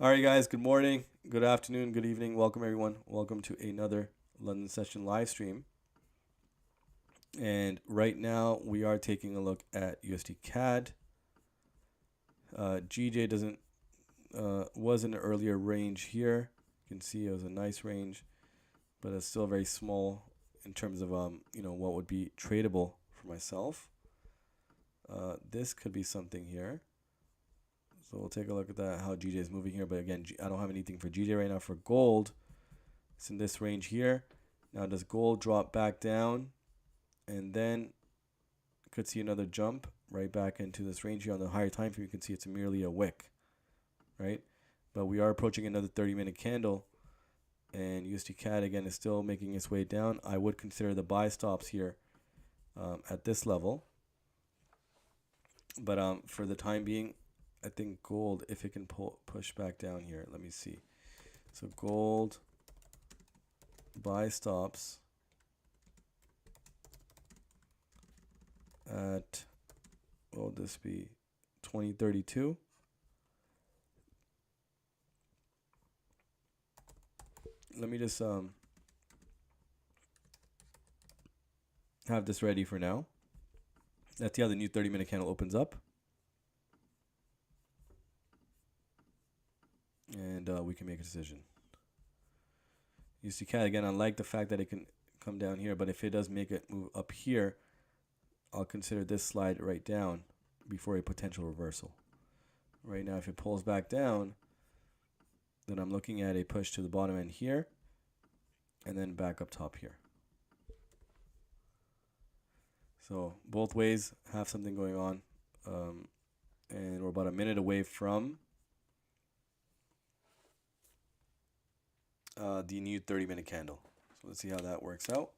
All right, guys, good morning, good afternoon, good evening. Welcome, everyone. Welcome to another London Session live stream. And right now, we are taking a look at USDCAD. GJ was in an earlier range here. You can see it was a nice range, but it's still very small in terms of what would be tradable for myself. This could be something here. So we'll take a look at that, how GJ is moving here. But again, I don't have anything for GJ right now. For gold, it's in this range here. Now, does gold drop back down? And then could see another jump right back into this range here. On the higher time frame, you can see it's merely a wick, right? But we are approaching another 30-minute candle. And USDCAD, again, is still making its way down. I would consider the buy stops here at this level. But for the time being, I think gold, if it can push back down here, let me see. So gold buy stops at, what will this be, 2032. Let me just have this ready for now. Let's see how the new 30-minute candle opens up. And we can make a decision. USDCAD, again, I like the fact that it can come down here, but if it does make it move up here, I'll consider this slide right down before a potential reversal. Right now, if it pulls back down, then I'm looking at a push to the bottom end here, and then back up top here. So both ways have something going on, and we're about a minute away from the new 30-minute candle. So let's see how that works out.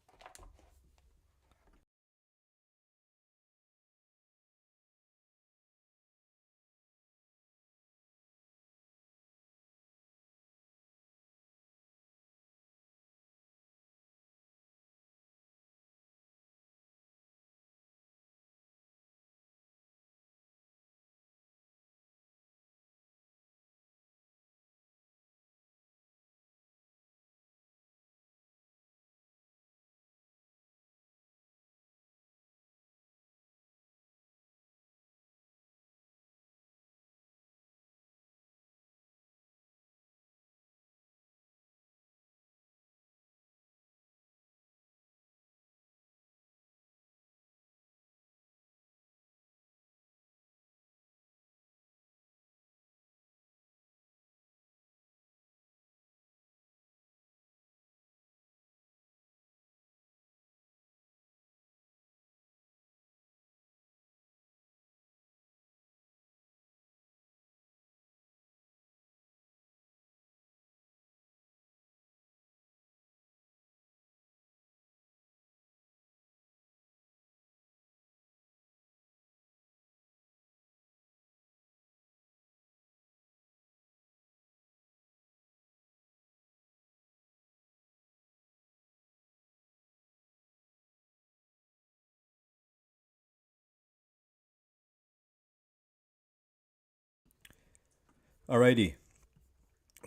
Alrighty.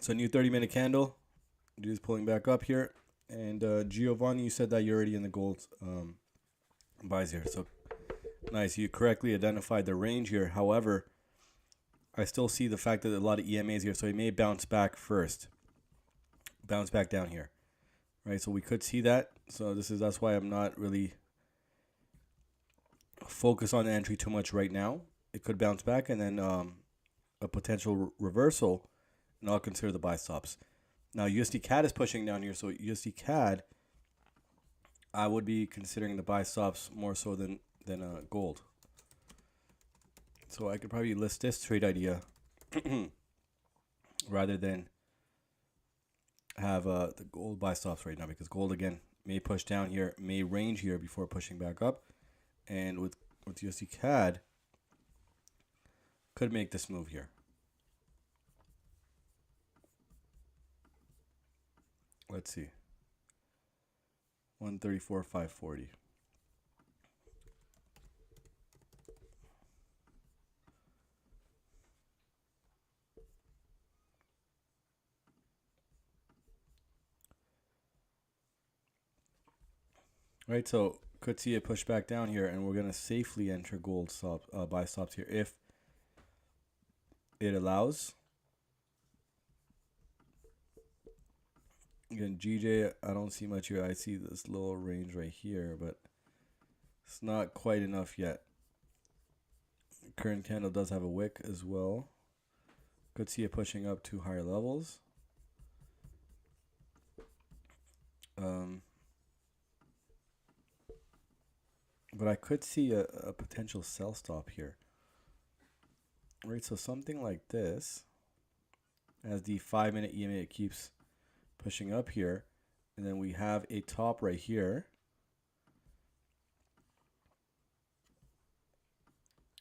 So new 30-minute candle. Dude's pulling back up here. And Giovanni, you said that you're already in the gold buys here. So nice. You correctly identified the range here. However, I still see the fact that a lot of EMAs here. So he may bounce back first. Bounce back down here. Right. So we could see that. So that's why I'm not really focused on the entry too much right now. It could bounce back and then a potential reversal, and I'll consider the buy stops. Now USDCAD is pushing down here, so USDCAD, I would be considering the buy stops more so than gold. So I could probably list this trade idea rather than have the gold buy stops right now, because gold again may push down here, may range here before pushing back up, and with USDCAD could make this move here. Let's see. 134.540. Right, so could see it push back down here, and we're gonna safely enter gold stop buy stops here if it allows. Again, GJ, I don't see much here. I see this little range right here, but it's not quite enough yet. Current candle does have a wick as well. Could see it pushing up to higher levels. But I could see a potential sell stop here. Right, so something like this, as the 5-minute EMA, it keeps pushing up here, and then we have a top right here.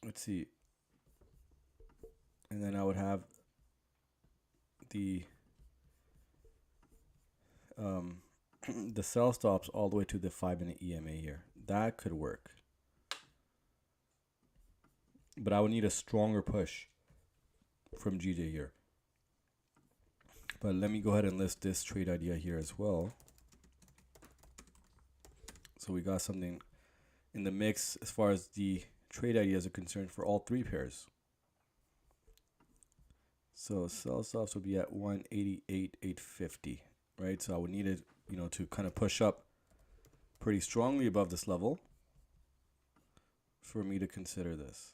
Let's see. And then I would have the the sell stops all the way to the 5-minute EMA here. That could work. But I would need a stronger push from GJ here. But let me go ahead and list this trade idea here as well. So we got something in the mix as far as the trade ideas are concerned for all three pairs. So sell stops would be at 188.850, right? So I would need it, to kind of push up pretty strongly above this level for me to consider this.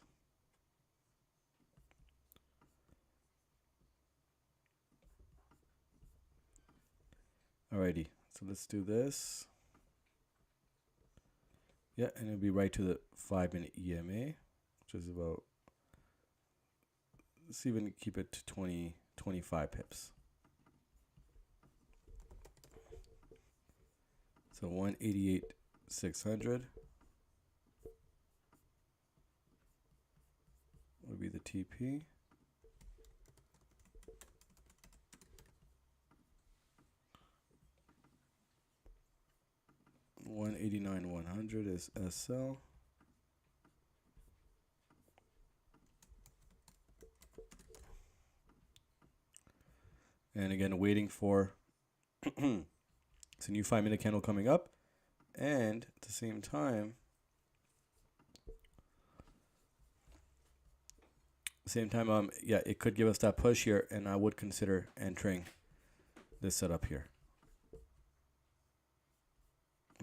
Alrighty, so let's do this. Yeah, and it'll be right to the 5-minute EMA, which is about, let's even keep it to 25 pips. So 188.600 would be the TP. $189.100 is SL. And again, waiting for it's a new 5-minute candle coming up, and at the same time, yeah, it could give us that push here, and I would consider entering this setup here.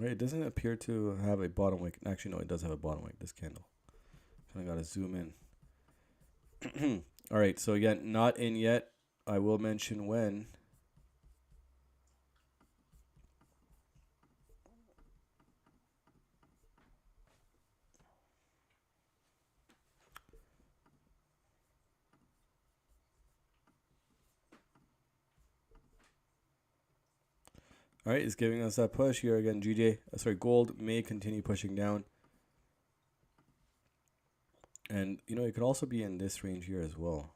Right, it doesn't appear to have a bottom wick. Actually, no, it does have a bottom wick, this candle. Kind of got to zoom in. All right, so again, not in yet. I will mention when. All right, it's giving us that push here again. Gold may continue pushing down. And, it could also be in this range here as well.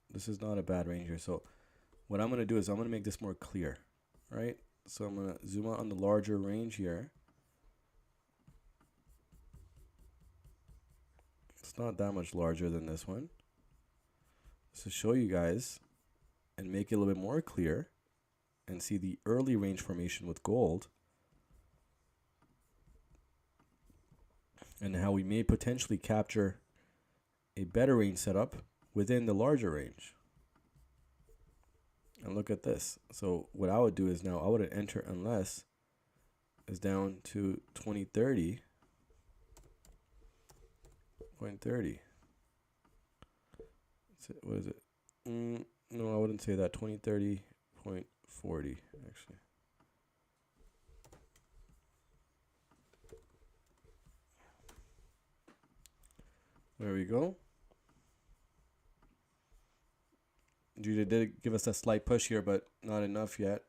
This is not a bad range here. So what I'm going to do is I'm going to make this more clear, right? So I'm going to zoom out on the larger range here. It's not that much larger than this one. To show you guys and make it a little bit more clear and see the early range formation with gold and how we may potentially capture a better range setup within the larger range. And look at this. So what I would do is now I wouldn't enter unless it's down to 2030.30. What is it? No, I wouldn't say that. 2030.40 actually. There we go. Judah did give us a slight push here, but not enough yet.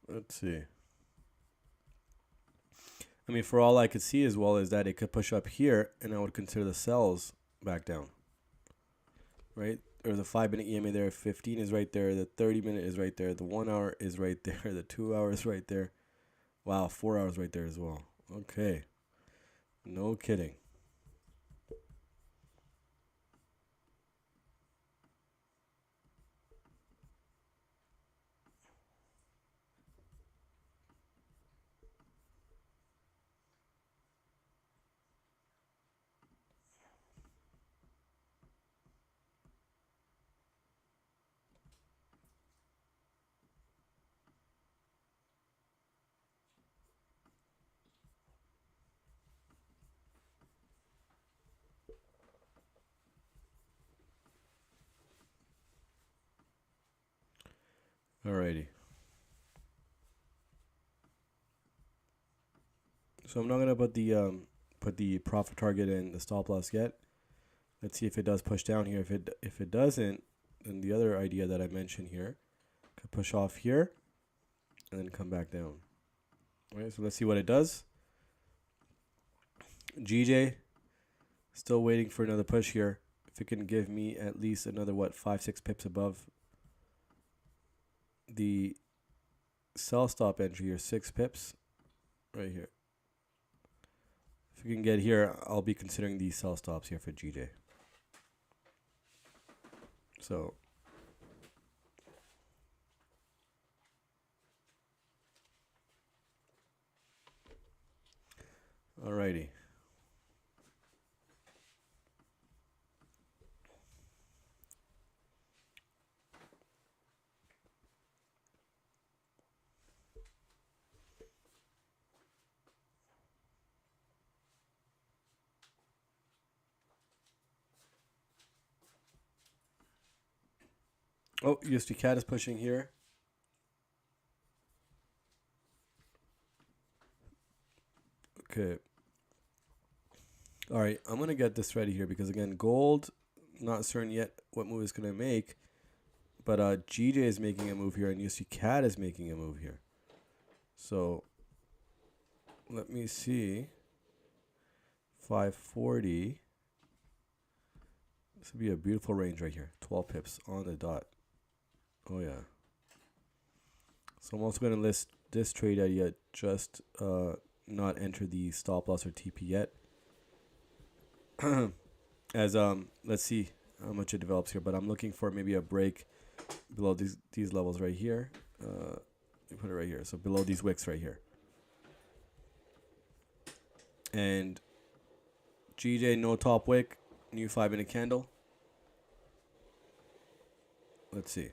Let's see. I mean, for all I could see as well is that it could push up here, and I would consider the sells back down. Right? There's a 5-minute EMA there, 15 is right there, the 30-minute is right there, the 1 hour is right there, the 2 hours right there. Wow, 4 hours right there as well. Okay. No kidding. Alrighty. So I'm not gonna put the profit target and the stop loss yet. Let's see if it does push down here. If it doesn't, then the other idea that I mentioned here could push off here and then come back down. All right, so let's see what it does. GJ still waiting for another push here. If it can give me at least another 5-6 pips above the sell stop entry here, 6 pips right here. If we can get here, I'll be considering these sell stops here for GJ. So alrighty. Oh, USDCAD is pushing here. Okay. All right, I'm going to get this ready here because, again, gold, not certain yet what move it's going to make. But GJ is making a move here and USDCAD is making a move here. So let me see. 540. This would be a beautiful range right here. 12 pips on the dot. Oh, yeah. So I'm also going to list this trade idea, just not enter the stop loss or TP yet. As let's see how much it develops here, but I'm looking for maybe a break below these levels right here. You put it right here, so below these wicks right here. And GJ no top wick, new 5-minute candle. Let's see.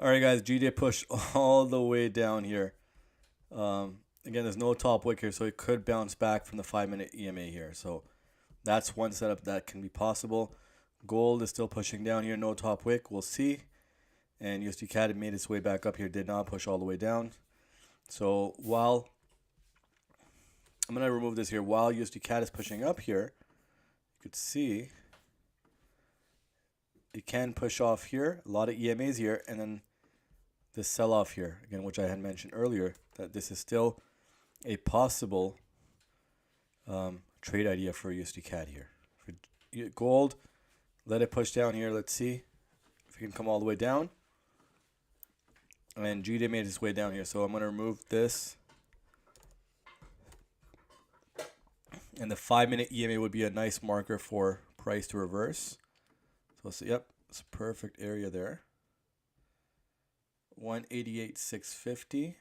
All right, guys, GJ pushed all the way down here. Again, there's no top wick here, so it could bounce back from the 5-minute EMA here. So that's one setup that can be possible. Gold is still pushing down here, no top wick. We'll see. And USDCAD made its way back up here, did not push all the way down. So while I'm going to remove this here, while USDCAD is pushing up here, you could see it can push off here, a lot of EMAs here, and then this sell-off here, again, which I had mentioned earlier, that this is still a possible trade idea for USDCAD here. For gold, let it push down here. Let's see if it can come all the way down. And GD made its way down here, so I'm going to remove this. And the 5-minute EMA would be a nice marker for price to reverse. So, yep, it's a perfect area there. 188,650.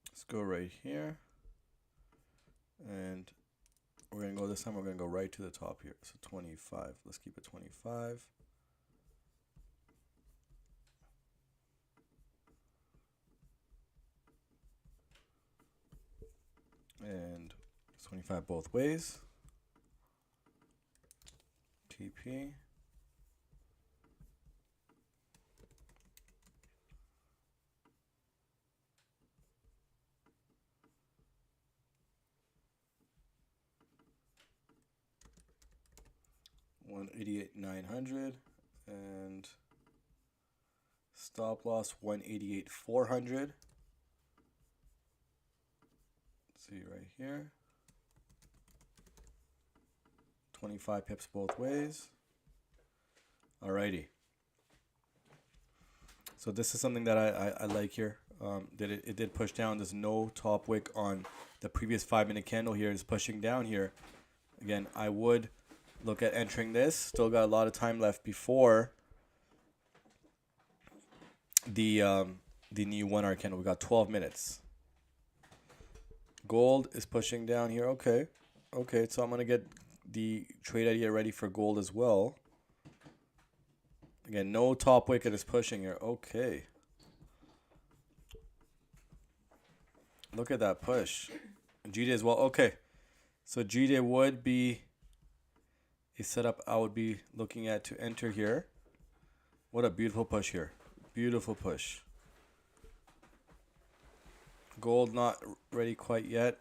Let's go right here. And we're going to go this time, we're going to go right to the top here. So 25. Let's keep it 25. And 25 both ways. TP. $188,900 and stop loss $188,400. See right here. 25 pips both ways. Alrighty. So this is something that I like here. That it did push down. There's no top wick on the previous 5-minute candle here. It's pushing down here. Again, I would look at entering this. Still got a lot of time left before the new 1-hour candle. We got 12 minutes. Gold is pushing down here. Okay. Okay, so I'm going to get the trade idea ready for gold as well. Again, no top wick, it is pushing here. Okay. Look at that push. GD as well. Okay. So GD would be a setup I would be looking at to enter here. What a beautiful push here. Beautiful push. Gold not ready quite yet.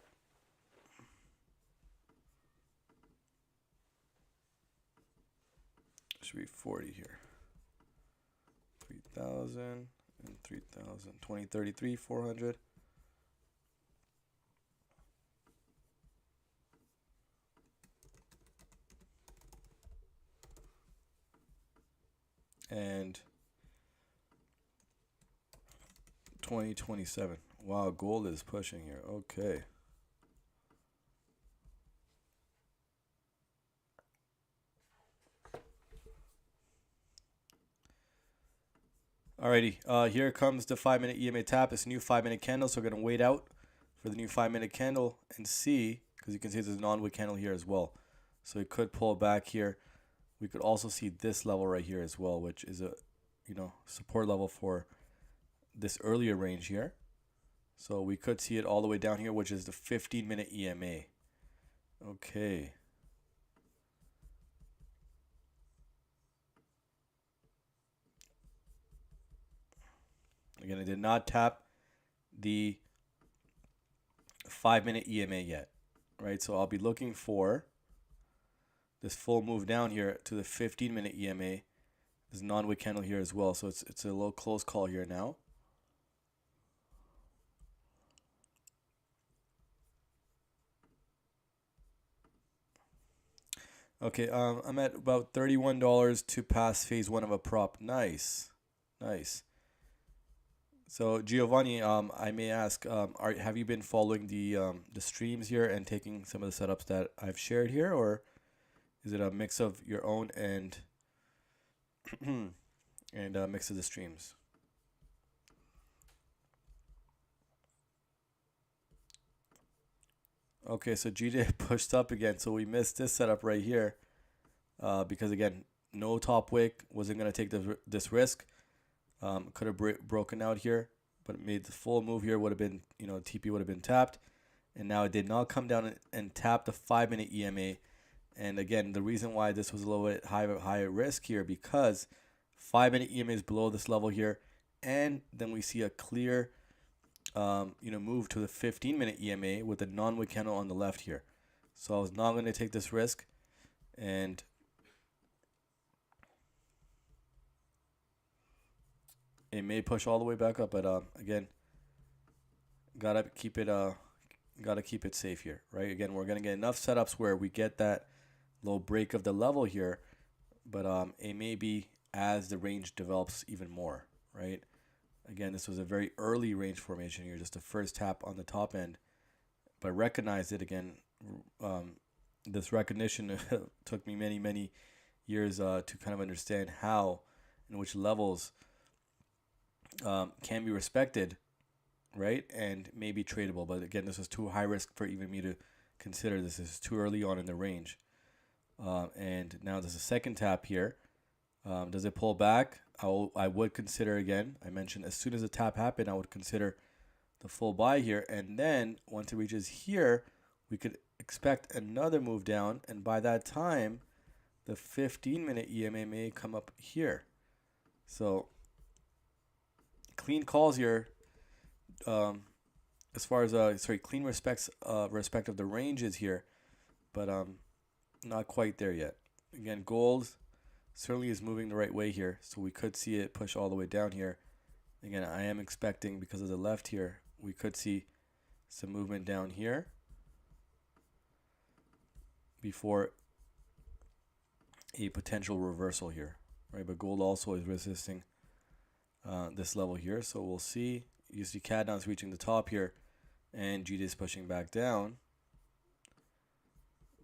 Should be 40 here. 3,000 and 3,000. 2033, 400. And 2027. Wow, gold is pushing here. Okay. Alrighty, here comes the 5-minute EMA tap. It's a new 5-minute candle, so we're going to wait out for the new 5-minute candle and see, because you can see there's a non-wick candle here as well. So it could pull back here. We could also see this level right here as well, which is a, support level for this earlier range here. So we could see it all the way down here, which is the 15-minute EMA. Okay. Again, I did not tap the 5-minute EMA yet, right? So I'll be looking for this full move down here to the 15-minute EMA. There's a non-wick candle here as well, so it's a little close call here now. Okay, I'm at about $31 to pass phase 1 of a prop. Nice, nice. So Giovanni, I may ask, have you been following the streams here and taking some of the setups that I've shared here, or is it a mix of your own and and mixes the streams. Okay, so GJ pushed up again, so we missed this setup right here because again, no top wick, wasn't going to take this risk. Could have broken out here, but it made the full move here, would have been, TP would have been tapped, and now it did not come down and tap the 5-minute EMA. And again, the reason why this was a little bit higher risk here, because 5-minute EMA is below this level here, and then we see a clear move to the 15-minute EMA with a non-wick candle on the left here. So I was not going to take this risk, and it may push all the way back up, but again, gotta keep it safe here, right? Again, we're gonna get enough setups where we get that low break of the level here, but it may be as the range develops even more, right? Again, this was a very early range formation here, just the first tap on the top end, but recognize it again. This recognition took me many years to kind of understand how and which levels can be respected, right, and may be tradable. But again, this is too high risk for even me to consider. This is too early on in the range. And now there's a second tap here. Does it pull back? I would consider, again, I mentioned as soon as the tap happened, I would consider the full buy here. And then once it reaches here, we could expect another move down. And by that time, the 15-minute EMA may come up here. So clean calls here, as far as clean respect of the ranges here, but not quite there yet. Again, gold certainly is moving the right way here, so we could see it push all the way down here. Again, I am expecting, because of the left here, we could see some movement down here before a potential reversal here, right? But gold also is resisting this level here, so we'll see. USDCAD now is reaching the top here, and GD is pushing back down.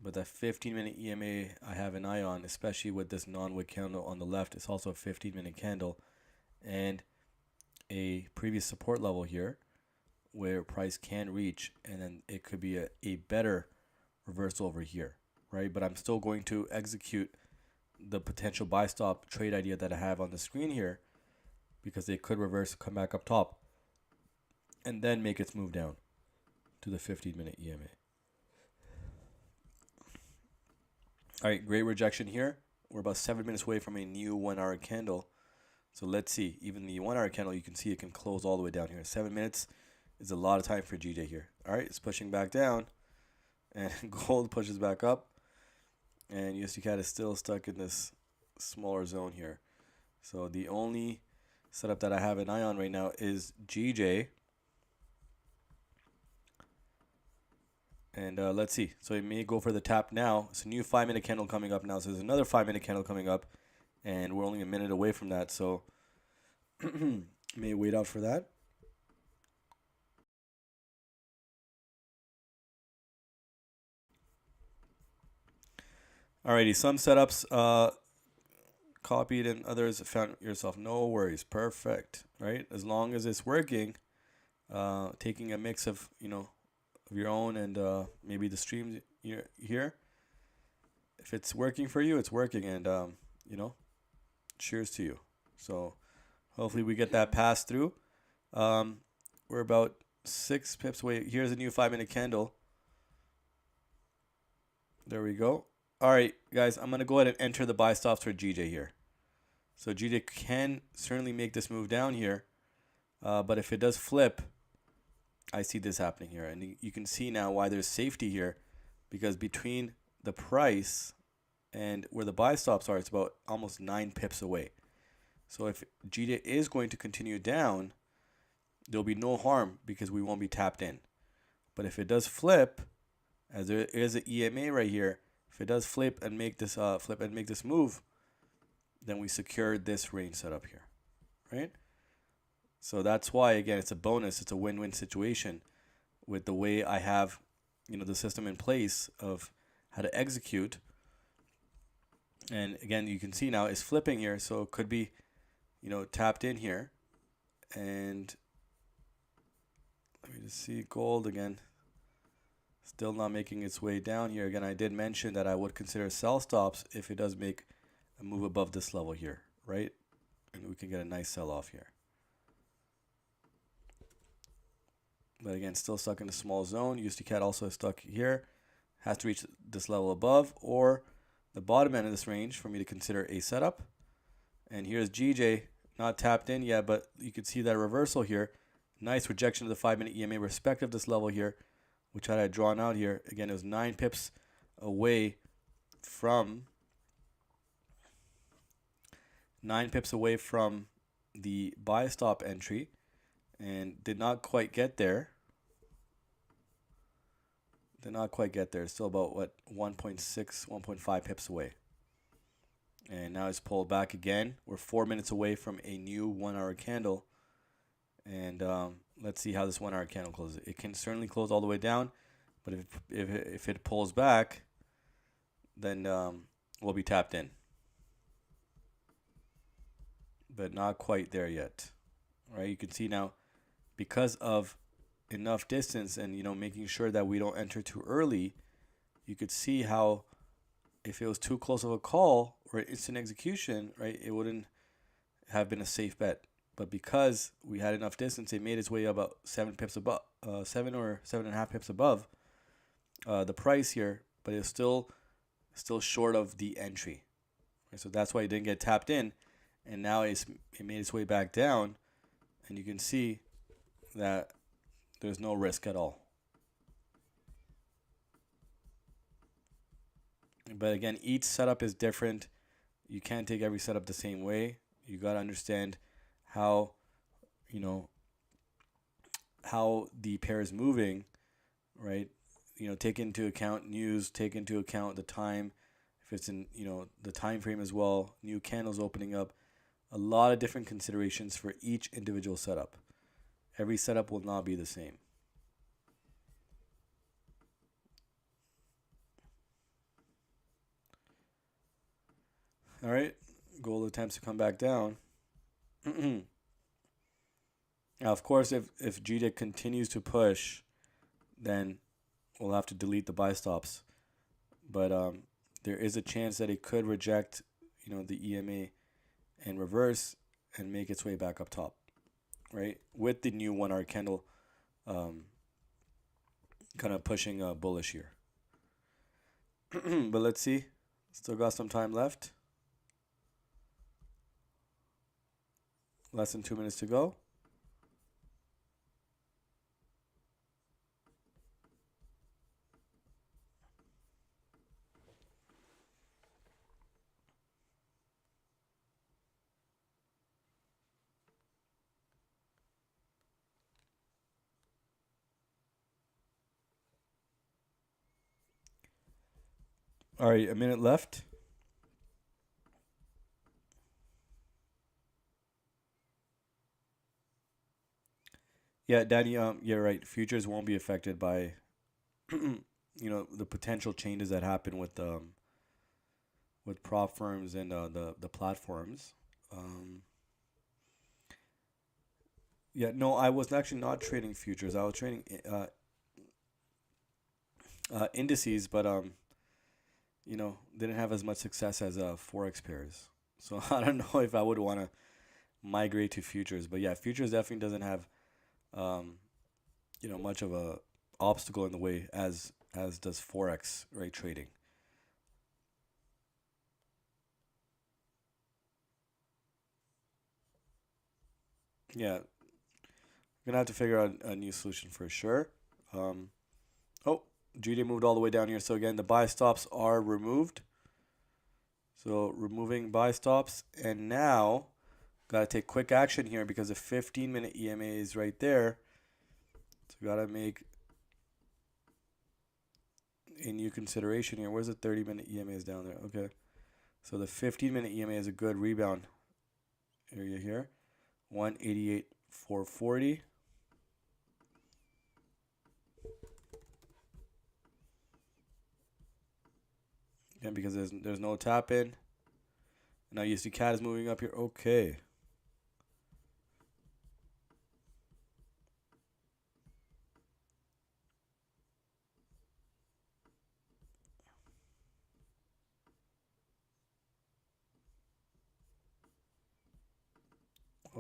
But that 15-minute EMA I have an eye on, especially with this non-wick candle on the left. It's also a 15-minute candle, and a previous support level here where price can reach, and then it could be a better reversal over here, right? But I'm still going to execute the potential buy stop trade idea that I have on the screen here, because they could reverse, come back up top, and then make its move down to the 15-minute EMA. All right, great rejection here. We're about 7 minutes away from a new 1-hour candle. So let's see. Even the 1-hour candle, you can see it can close all the way down here. 7 minutes is a lot of time for GJ here. All right, it's pushing back down, and gold pushes back up, and USDCAD is still stuck in this smaller zone here. So the only setup that I have an eye on right now is GJ. And let's see. So it may go for the tap now. It's a new 5-minute candle coming up now. So there's another 5-minute candle coming up, and we're only a minute away from that. So may wait out for that. Alrighty, some setups copied and others found yourself. No worries, perfect, right? As long as it's working, taking a mix of of your own and maybe the streams here. If it's working for you, it's working, and cheers to you. So hopefully we get that pass through. We're about 6 pips away. Here's a new 5-minute candle. There we go. All right, guys, I'm going to go ahead and enter the buy stops for GJ here. So GJ can certainly make this move down here, but if it does flip, I see this happening here. And you can see now why there's safety here, because between the price and where the buy stops are, it's about almost 9 pips away. So if GJ is going to continue down, there'll be no harm because we won't be tapped in. But if it does flip, as there is an EMA right here, if it does flip and make this move, then we secured this range setup here, right? So that's why, again, it's a bonus. It's a win-win situation with the way I have, the system in place of how to execute. And again, you can see now it's flipping here, so it could be, tapped in here. And let me just see gold again. Still not making its way down here. Again, I did mention that I would consider sell stops if it does make a move above this level here, right? And we can get a nice sell-off here. But again, still stuck in a small zone. USDCAD also is stuck here. Has to reach this level above or the bottom end of this range for me to consider a setup. And here's GJ, not tapped in yet, but you can see that reversal here. Nice rejection of the 5-minute EMA respect of this level here, which I had drawn out here. Again, it was 9 pips away from the buy stop entry and did not quite get there. Still about 1.6, 1.5 pips away. And now it's pulled back again. We're 4 minutes away from a new 1 hour candle. And let's see how this 1 hour candle closes. It can certainly close all the way down, but if it pulls back, then we'll be tapped in. But not quite there yet. All right, you can see now, because of enough distance and making sure that we don't enter too early, you could see how if it was too close of a call or instant execution, right, it wouldn't have been a safe bet. But because we had enough distance, it made its way about 7 pips above, 7 or 7.5 pips above the price here, but it's still short of the entry. Right, so that's why it didn't get tapped in, and now it made its way back down, and you can see that there's no risk at all. But again, each setup is different. You can't take every setup the same way. You got to understand how the pair is moving, right? Take into account news, take into account the time, if it's in the time frame as well, new candles opening up, a lot of different considerations for each individual setup. Every setup will not be the same. All right, gold attempts to come back down. Now, of course, if GDIC continues to push, then we'll have to delete the buy stops. But there is a chance that it could reject, the EMA and reverse and make its way back up top, right? With the new 1 hour candle kind of pushing bullish here. But let's see. Still got some time left. Less than 2 minutes to go. All right, a minute left. Yeah, Danny, you're right. Futures won't be affected by, the potential changes that happen with prop firms and the platforms. Yeah, no, I was actually not trading futures. I was trading indices, but didn't have as much success as forex pairs. So I don't know if I would want to migrate to futures. But yeah, futures definitely doesn't have much of a obstacle in the way as does forex, right, trading. Yeah, gonna have to figure out a new solution for sure. Oh, GD moved all the way down here. So again, the buy stops are removed. So removing buy stops, and now gotta take quick action here because the 15-minute EMA is right there. So gotta make a new consideration here. Where's the 30-minute EMA is down there? Okay. So the 15-minute EMA is a good rebound area here. 188,440. Again, because there's no tap in. Now USDCAD is moving up here. Okay.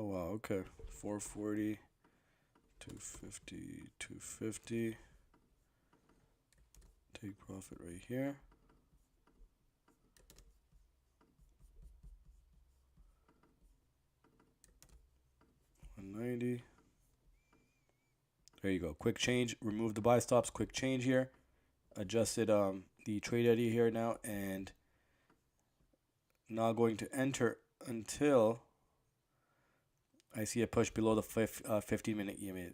Oh wow, okay. 440, 250, 250. Take profit right here. $190. There you go. Quick change. Remove the buy stops. Quick change here. Adjusted the trade idea here now, and not going to enter until I see a push below the 15-minute EMA,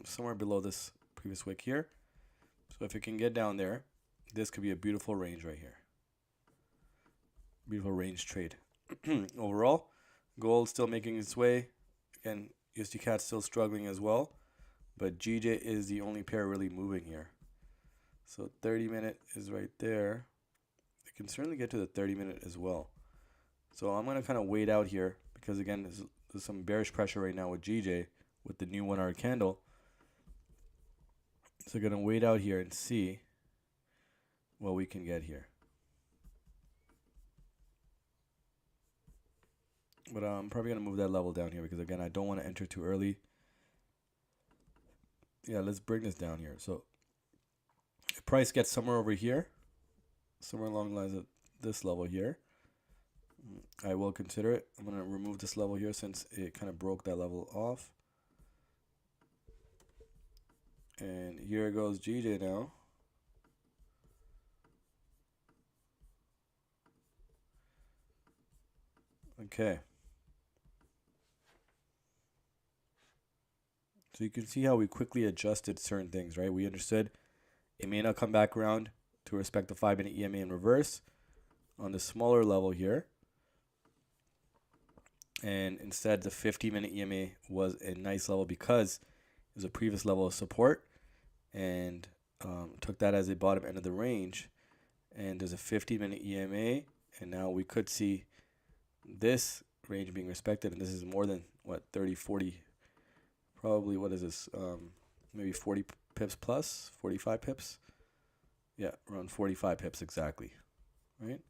somewhere below this previous wick here. So if it can get down there, this could be a beautiful range right here. Beautiful range trade. Overall, gold still making its way. Again, USDCAD still struggling as well, but GJ is the only pair really moving here. So 30-minute is right there. I can certainly get to the 30-minute as well. So I'm going to kind of wait out here because, again, there's some bearish pressure right now with GJ with the new 1 hour candle. So I'm going to wait out here and see what we can get here. But I'm probably going to move that level down here because, again, I don't want to enter too early. Yeah, let's bring this down here. So if price gets somewhere over here, somewhere along the lines of this level here, I will consider it. I'm going to remove this level here since it kind of broke that level off. And here goes GJ now. Okay. So you can see how we quickly adjusted certain things, right? We understood it may not come back around to respect the 5-minute EMA in reverse on the smaller level here. And instead, the 50-minute EMA was a nice level because it was a previous level of support, and took that as a bottom end of the range. And there's a 50-minute EMA, and now we could see this range being respected, and this is more than, what, 30, 40, probably, what is this, maybe 40 pips plus, 45 pips? Yeah, around 45 pips exactly, right?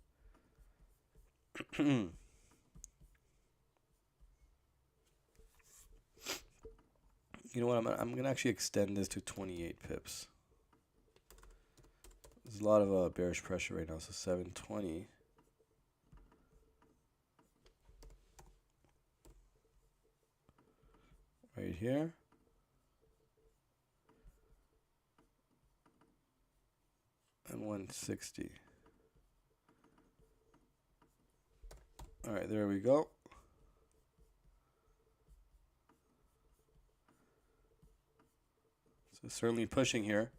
You know what, I'm going to actually extend this to 28 pips. There's a lot of bearish pressure right now, so 720. Right here. And 160. All right, there we go. So certainly pushing here.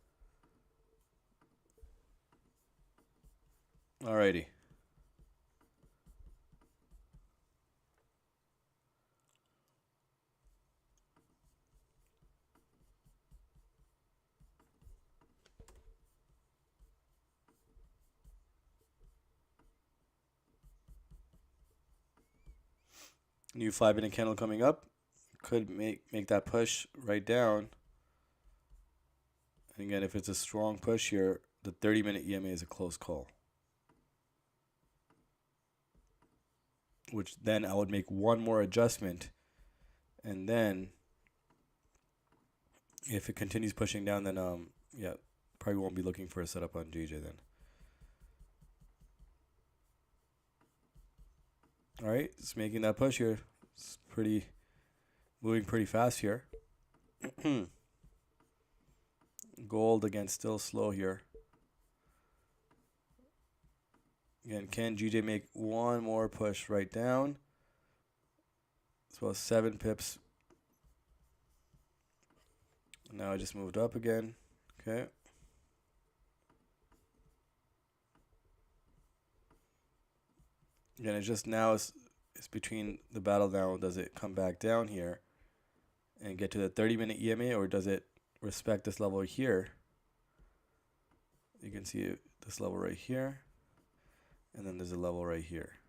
Alrighty. New 5-minute candle coming up. Could make that push right down. And again, if it's a strong push here, the 30-minute EMA is a close call. Which then I would make one more adjustment. And then if it continues pushing down, then yeah, probably won't be looking for a setup on GJ then. All right, it's making that push here. It's moving pretty fast here. Gold again still slow here. Again, can GJ make one more push right down? As well as 7 pips. Now I just moved up again. Okay. Again, it's just now it's between the battle now. Does it come back down here and get to the 30-minute EMA, or does it respect this level here? You can see this level right here, and then there's a level right here.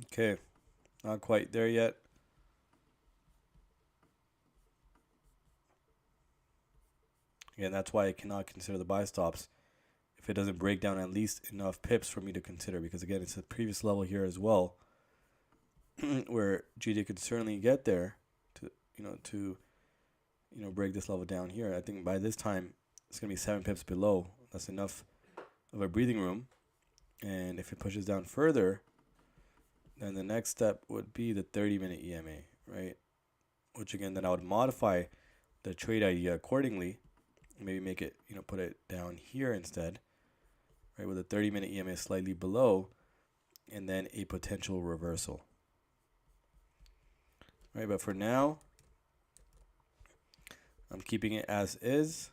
Okay, not quite there yet. Again, that's why I cannot consider the buy stops if it doesn't break down at least enough pips for me to consider, because again, it's a previous level here as well where GD could certainly get there to break this level down here. I think by this time it's going to be 7 pips below. That's enough of a breathing room. And if it pushes down further, then the next step would be the 30-minute EMA, right? Which again, then I would modify the trade idea accordingly. Maybe make it, put it down here instead, right? With a 30-minute EMA slightly below, and then a potential reversal. Right, but for now, I'm keeping it as is.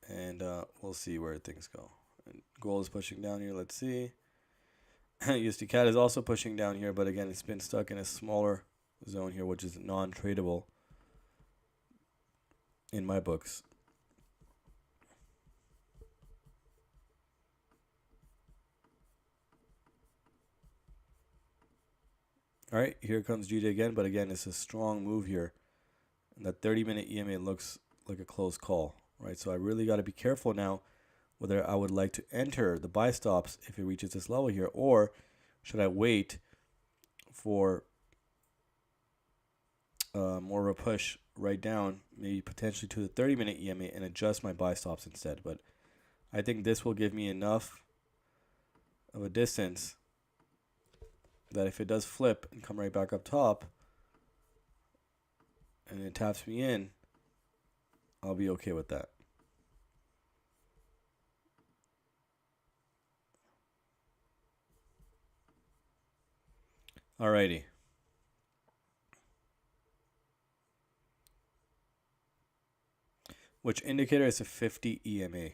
And we'll see where things go. And gold is pushing down here. Let's see. USDCAD is also pushing down here, but again, it's been stuck in a smaller zone here, which is non-tradable in my books. All right, here comes GJ again, but again, it's a strong move here. And that 30-minute EMA looks like a close call, right? So I really got to be careful now whether I would like to enter the buy stops if it reaches this level here, or should I wait for more of a push right down, maybe potentially to the 30-minute EMA, and adjust my buy stops instead. But I think this will give me enough of a distance that if it does flip and come right back up top and it taps me in, I'll be okay with that. Alrighty. Which indicator is a 50 EMA?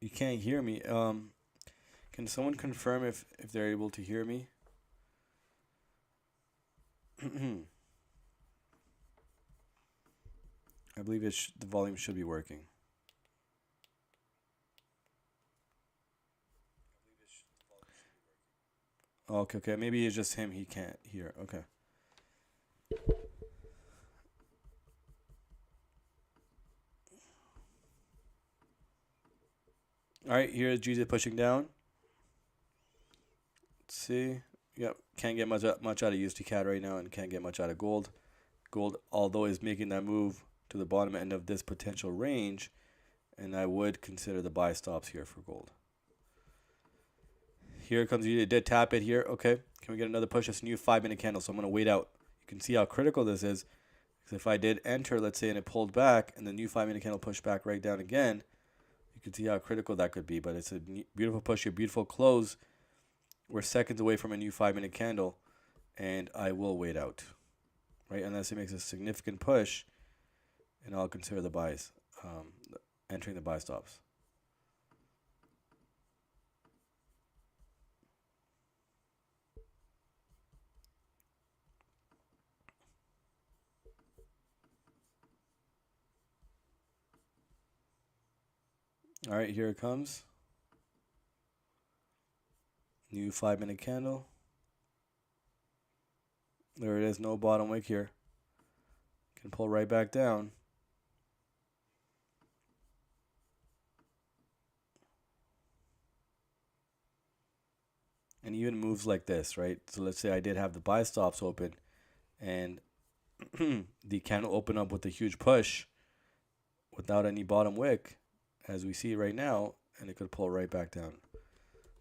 You can't hear me. Can someone confirm if they're able to hear me? I believe the volume should be working. Okay. Maybe it's just him. He can't hear. Okay. All right. Here is Jesus pushing down. Let's see. Yep. Can't get much out of USDCAD right now, and can't get much out of gold. Gold, although, is making that move to the bottom end of this potential range, and I would consider the buy stops here for gold. Here comes, it did tap it here. Okay, can we get another push? It's a new 5-minute candle, so I'm going to wait out. You can see how critical this is. Because if I did enter, let's say, and it pulled back, and the new 5-minute candle pushed back right down again, you can see how critical that could be. But it's a beautiful push here, beautiful close. We're seconds away from a new 5-minute candle, and I will wait out, right? Unless it makes a significant push, and I'll consider the buys, entering the buy stops. All right, here it comes. New 5-minute candle. There it is, no bottom wick here. Can pull right back down. And even moves like this, right? So let's say I did have the buy stops open and the candle opened up with a huge push without any bottom wick, as we see right now, and it could pull right back down.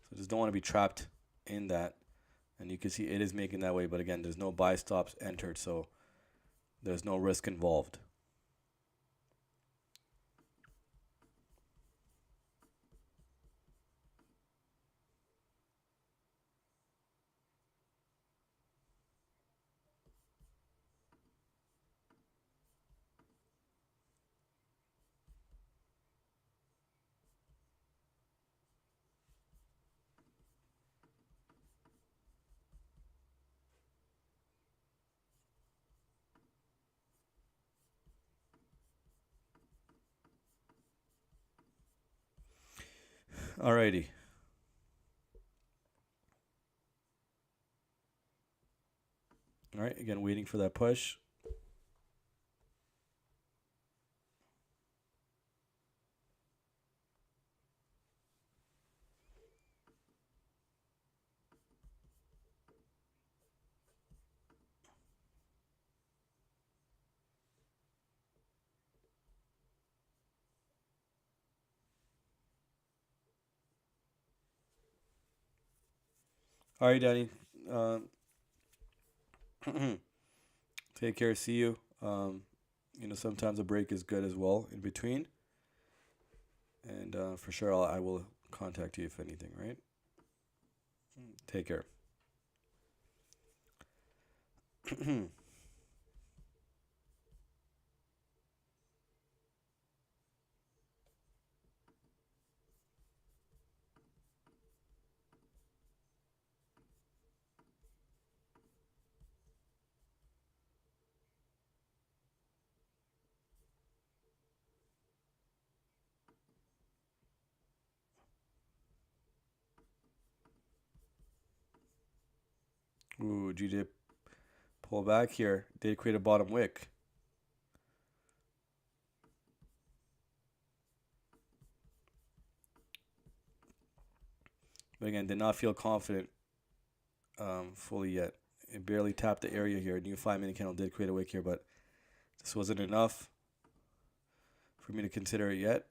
So just don't want to be trapped in that. And you can see it is making that way, but again, there's no buy stops entered, so there's no risk involved. Alrighty. again, waiting for that push. All right, Danny. Take care. See you. Sometimes a break is good as well in between. And for sure, I will contact you if anything, right? Take care. Ooh, GJ pull back here. Did create a bottom wick. But again, did not feel confident fully yet. It barely tapped the area here. New 5-minute candle did create a wick here, but this wasn't enough for me to consider it yet.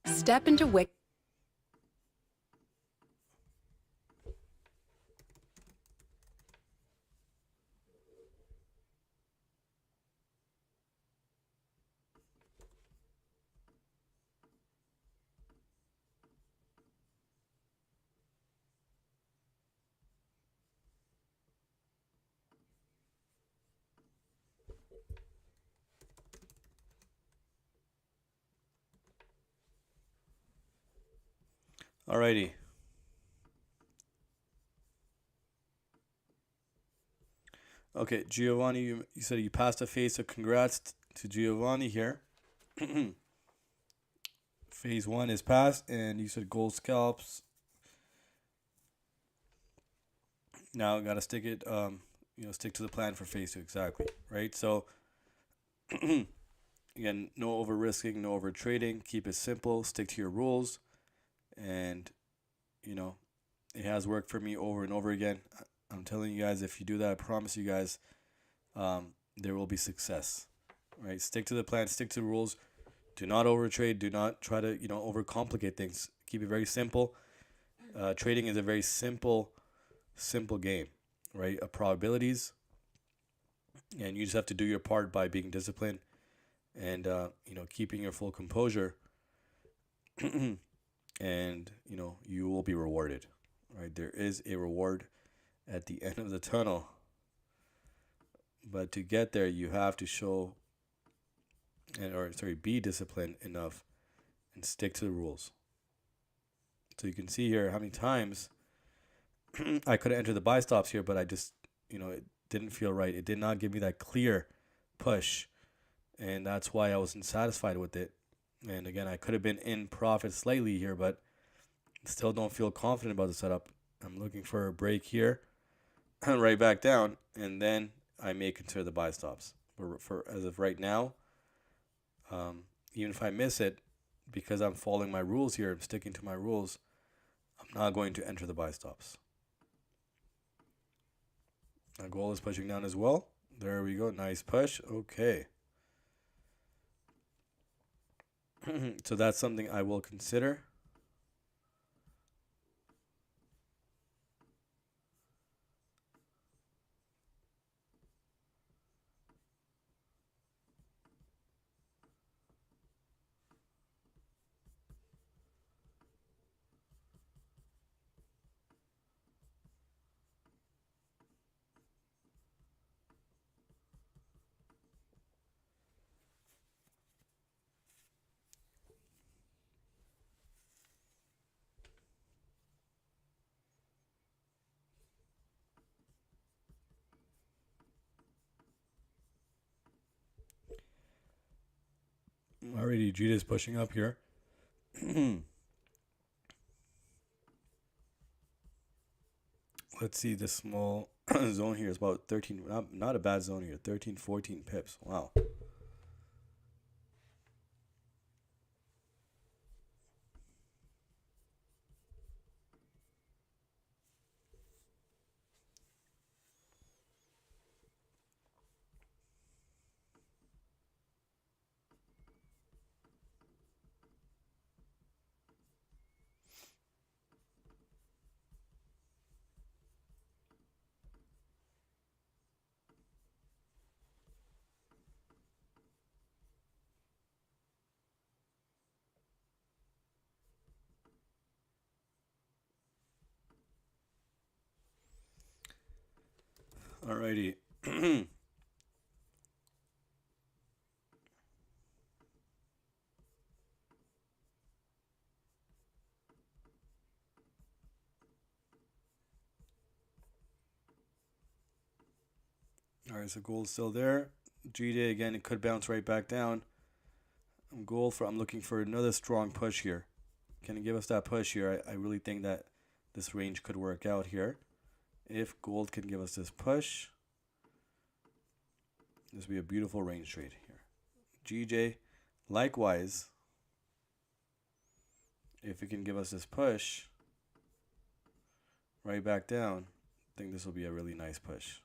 Step into wick. Alrighty. Okay, Giovanni, you said you passed a phase, so congrats to Giovanni here. Phase 1 is passed, and you said gold scalps. Now gotta stick it, stick to the plan for phase 2 exactly, right? So again, no over risking, no over trading. Keep it simple. Stick to your rules, and it has worked for me over and over again. I'm telling you guys, if you do that, I promise you guys, there will be success. Right? Stick to the plan. Stick to the rules. Do not overtrade. Do not try to overcomplicate things. Keep it very simple. Trading is a very simple game, right? Of probabilities, and you just have to do your part by being disciplined and keeping your full composure, and you will be rewarded. Right? There is a reward at the end of the tunnel. But to get there, you have to be disciplined enough and stick to the rules. So you can see here how many times I could have entered the buy stops here, but I just, it didn't feel right. It did not give me that clear push, and that's why I wasn't satisfied with it. And again, I could have been in profit slightly here, but still don't feel confident about the setup. I'm looking for a break here, right back down, and then I may consider the buy stops. For as of right now, even if I miss it, because I'm following my rules here, I'm sticking to my rules, I'm not going to enter the buy stops. My goal is pushing down as well. There we go. Nice push. Okay. So that's something I will consider. Already, GBPJPY is pushing up here. Let's see, this small zone here is about 13, not a bad zone here, 13, 14 pips. Wow. Alrighty. Alright, so gold's still there. GBPJPY again, it could bounce right back down. I'm looking for another strong push here. Can it give us that push here? I really think that this range could work out here. If gold can give us this push, this would be a beautiful range trade here. GBPJPY, likewise, if it can give us this push right back down, I think this will be a really nice push.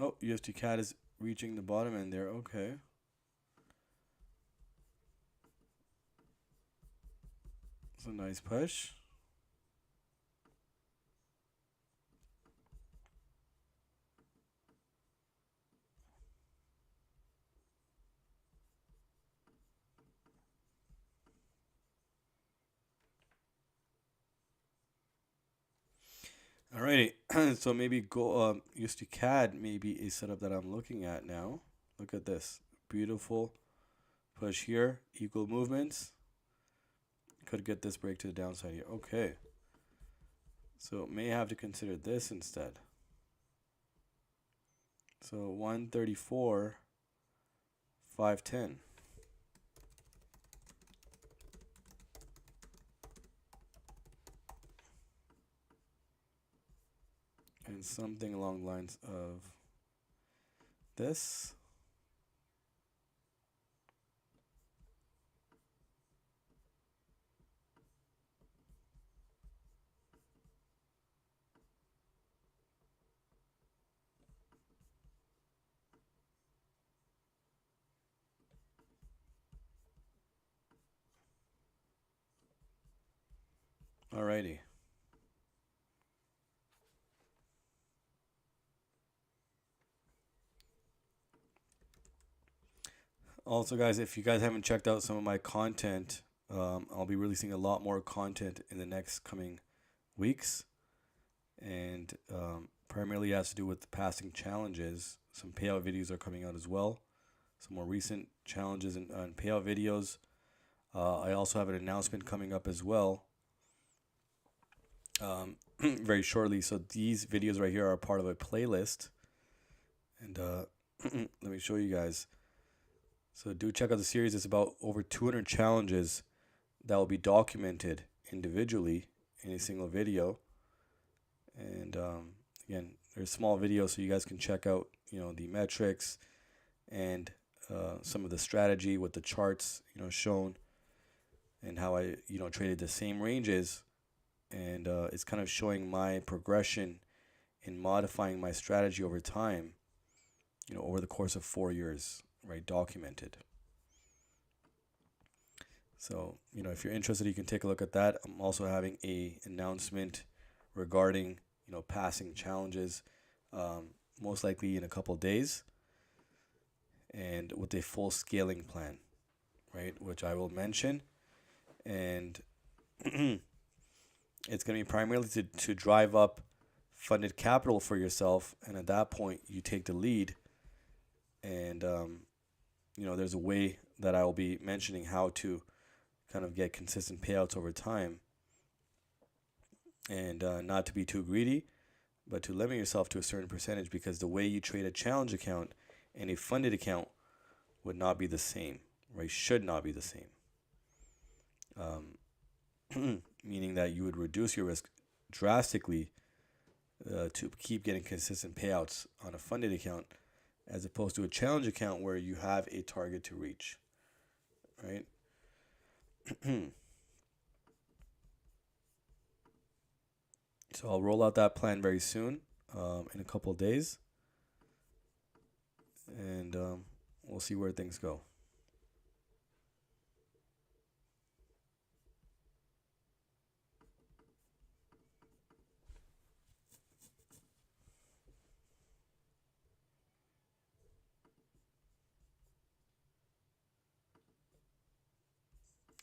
Oh, USDCAD is reaching the bottom end there. Okay. It's a nice push. Alrighty, so maybe go USDCAD may be a setup that I'm looking at now. Look at this, beautiful push here, equal movements. Could get this break to the downside here. Okay, so may have to consider this instead. So 134, 510. And something along the lines of this. Alrighty. Also, guys, if you guys haven't checked out some of my content, I'll be releasing a lot more content in the next coming weeks. And primarily has to do with the passing challenges. Some payout videos are coming out as well. Some more recent challenges and payout videos. I also have an announcement coming up as well very shortly. So these videos right here are part of a playlist. And let me show you guys. So do check out the series. It's about over 200 challenges that will be documented individually in a single video. And again, there's small videos so you guys can check out, the metrics and some of the strategy with the charts, shown, and how I, traded the same ranges. And it's kind of showing my progression in modifying my strategy over time, over the course of 4 years, right? Documented. So, if you're interested, you can take a look at that. I'm also having a announcement regarding, passing challenges, most likely in a couple of days, and with a full scaling plan, right? Which I will mention. And it's going to be primarily to drive up funded capital for yourself. And at that point, you take the lead. And, there's a way that I will be mentioning how to kind of get consistent payouts over time. And not to be too greedy, but to limit yourself to a certain percentage, because the way you trade a challenge account and a funded account would not be the same, right? Should not be the same. Meaning that you would reduce your risk drastically to keep getting consistent payouts on a funded account, as opposed to a challenge account where you have a target to reach, right? So I'll roll out that plan very soon, in a couple of days, and we'll see where things go.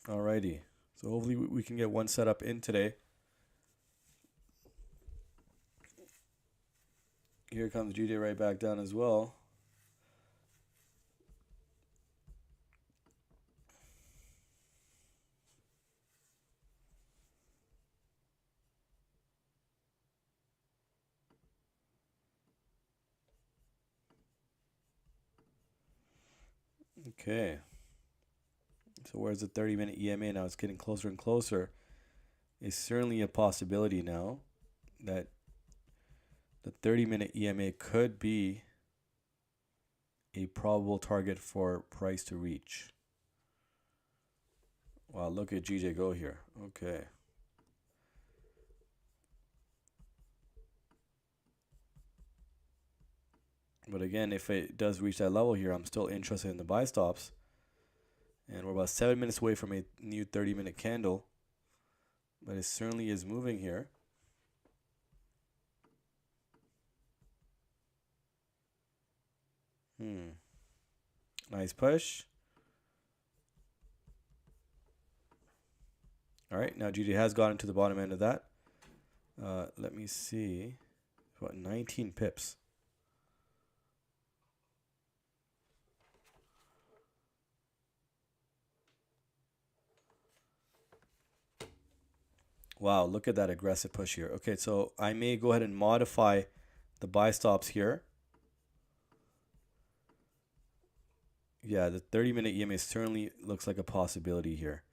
Alrighty, so hopefully we can get one setup in today. Here comes GJ right back down as well. Okay. So where's the 30-minute EMA now? It's getting closer and closer. It's certainly a possibility now that the 30-minute EMA could be a probable target for price to reach. Wow, look at GJ go here. Okay. But again, if it does reach that level here, I'm still interested in the buy stops. And we're about 7 minutes away from a new 30-minute candle. But it certainly is moving here. Nice push. All right, now GJ has gotten to the bottom end of that. Let me see. About 19 pips. Wow, look at that aggressive push here. Okay, so I may go ahead and modify the buy stops here. Yeah, the 30-minute EMA certainly looks like a possibility here.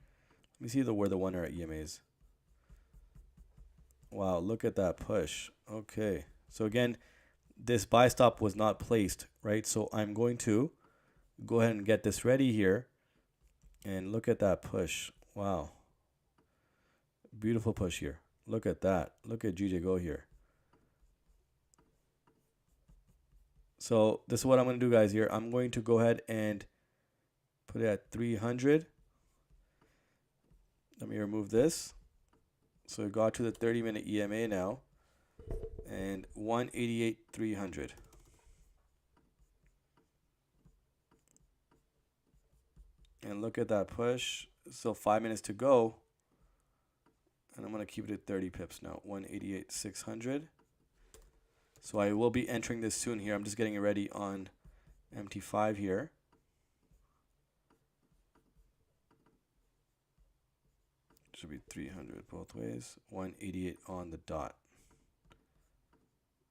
Let me see where the 1 hour EMA is. Wow, look at that push. Okay, so again, this buy stop was not placed, right? So I'm going to go ahead and get this ready here. And look at that push. Wow. Beautiful push here. Look at that. Look at GJ go here. So this is what I'm going to do, guys, here. I'm going to go ahead and put it at 300. Let me remove this. So we got to the 30-minute EMA now. And 188.300. And look at that push. Still 5 minutes to go. And I'm going to keep it at 30 pips now. 188.600. So I will be entering this soon here. I'm just getting it ready on MT5 here. Should be 300 both ways. 188 on the dot.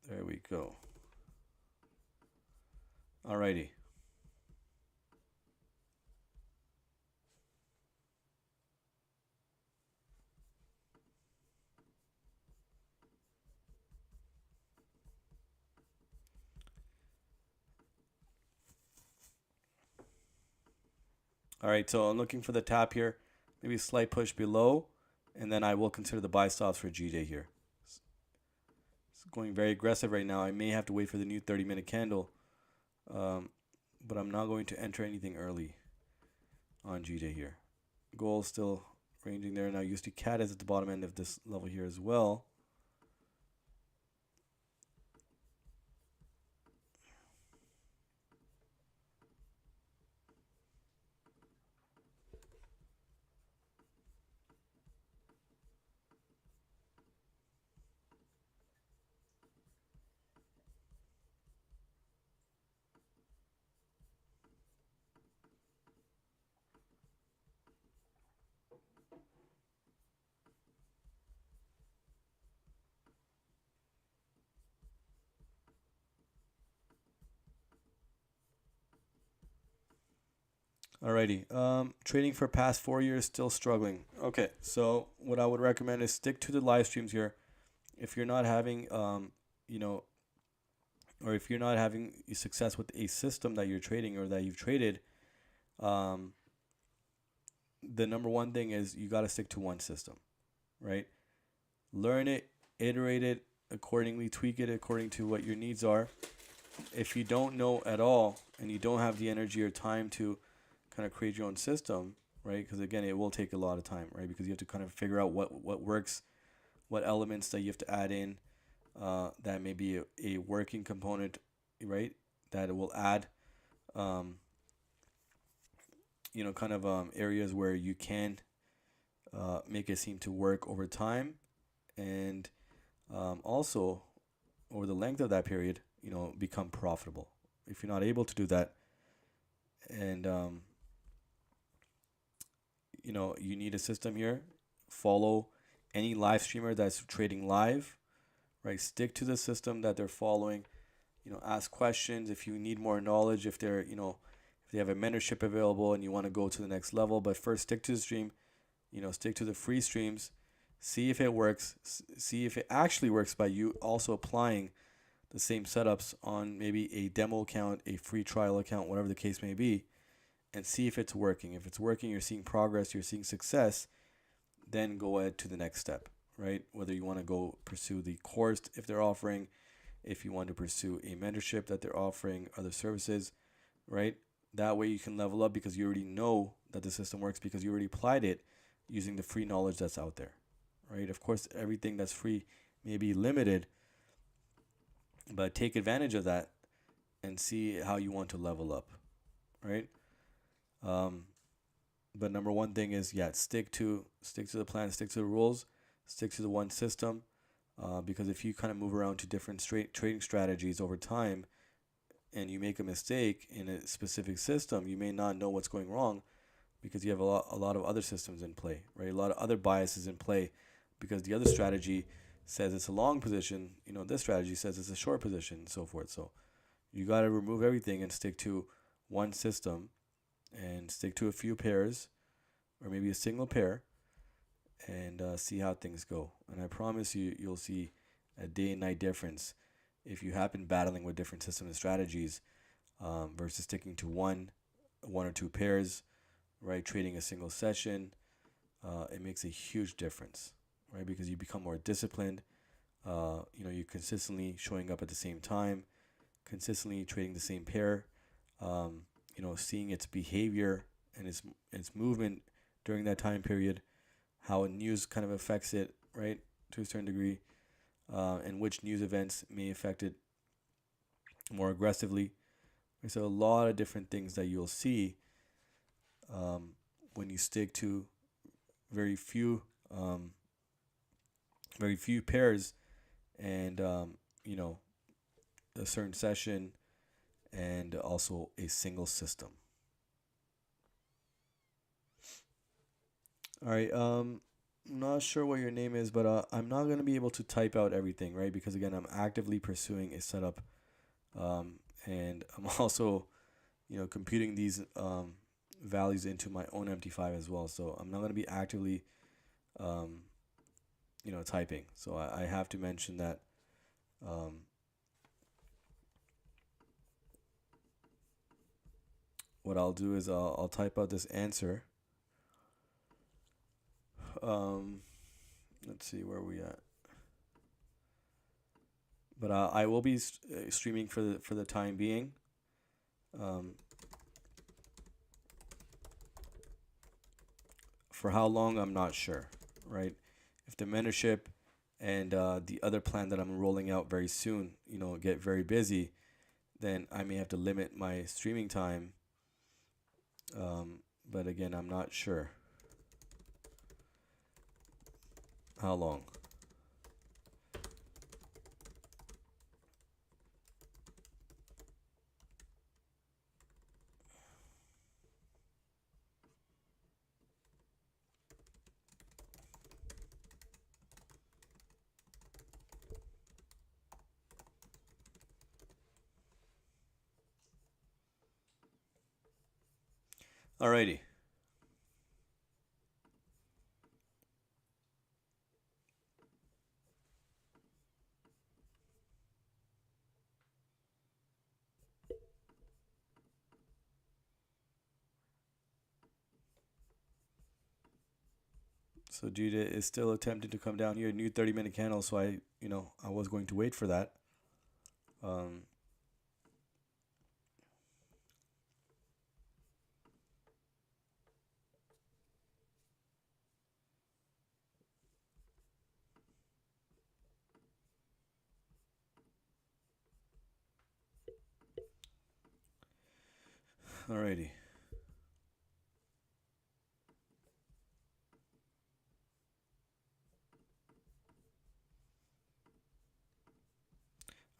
There we go. Alrighty. All right, so I'm looking for the tap here, maybe a slight push below, and then I will consider the buy stops for GJ here. It's going very aggressive right now. I may have to wait for the new 30-minute candle, but I'm not going to enter anything early on GJ here. Gold still ranging there. Now USDCAD is at the bottom end of this level here as well. Alrighty. Trading for past 4 years, still struggling. Okay, so what I would recommend is stick to the live streams here. If you're not having, you know, or if you're not having success with a system that you're trading or that you've traded, um, the number one thing is you got to stick to one system, right? Learn it, iterate it accordingly, tweak it according to what your needs are. If you don't know at all and you don't have the energy or time to kind of create your own system, right? Because again, it will take a lot of time, right? Because you have to kind of figure out what works, what elements that you have to add in, that may be a working component, right? That it will add, um, kind of areas where you can make it seem to work over time, and also over the length of that period, become profitable. If you're not able to do that, and you need a system here. Follow any live streamer that's trading live, right? Stick to the system that they're following. Ask questions if you need more knowledge. If they're, if they have a mentorship available and you want to go to the next level, but first stick to the stream. Stick to the free streams. See if it works. See if it actually works by you also applying the same setups on maybe a demo account, a free trial account, whatever the case may be, and see if it's working. If it's working, you're seeing progress, you're seeing success, then go ahead to the next step, right? Whether you want to go pursue the course if they're offering, if you want to pursue a mentorship that they're offering, other services, right? That way you can level up because you already know that the system works because you already applied it using the free knowledge that's out there, right? Of course, everything that's free may be limited, but take advantage of that and see how you want to level up, right? But number one thing is, yeah, stick to the plan, stick to the rules, stick to the one system, because if you kind of move around to different trading strategies over time, and you make a mistake in a specific system, you may not know what's going wrong because you have a lot of other systems in play, right? A lot of other biases in play because the other strategy says it's a long position, this strategy says it's a short position, and so forth. So you got to remove everything and stick to one system and stick to a few pairs or maybe a single pair and see how things go. And I promise you'll see a day and night difference if you have been battling with different systems and strategies versus sticking to one or two pairs, right? Trading a single session, it makes a huge difference, right? Because you become more disciplined. You're consistently showing up at the same time, consistently trading the same pair, seeing its behavior and its movement during that time period, how news kind of affects it, right, to a certain degree, and which news events may affect it more aggressively. There's a lot of different things that you'll see when you stick to very few pairs and a certain session and also a single system. All right. I'm not sure what your name is, but I'm not going to be able to type out everything, right? Because again, I'm actively pursuing a setup, and I'm also, computing these values into my own MT5 as well. So I'm not going to be actively, typing. So I have to mention that. What I'll do is I'll type out this answer. Let's see where we at. But I will be streaming for the time being. For how long, I'm not sure, right? If the mentorship and the other plan that I'm rolling out very soon, get very busy, then I may have to limit my streaming time. But again, I'm not sure how long. Alrighty. So Judah is still attempting to come down here. New 30-minute candle, so I was going to wait for that. Alrighty.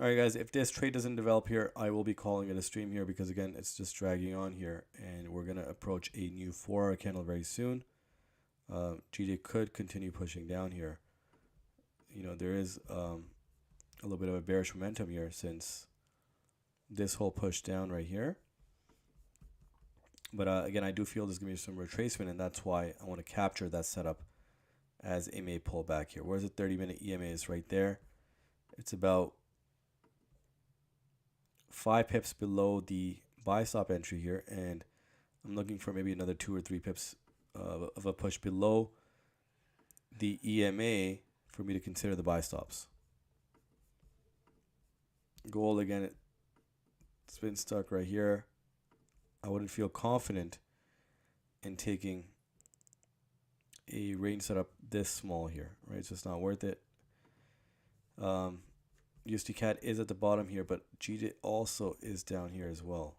Alright guys, if this trade doesn't develop here, I will be calling it a stream here because again, it's just dragging on here and we're going to approach a new 4-hour candle very soon. GJ could continue pushing down here. There is a little bit of a bearish momentum here since this whole push down right here. But again, I do feel there's going to be some retracement, and that's why I want to capture that setup as it may pull back here. Where's the 30-minute EMA is right there. It's about 5 pips below the buy stop entry here, and I'm looking for maybe another 2 or 3 pips of a push below the EMA for me to consider the buy stops. Gold again, it's been stuck right here. I wouldn't feel confident in taking a range setup this small here, right? It's just not worth it. USDCAD is at the bottom here, but GJ also is down here as well.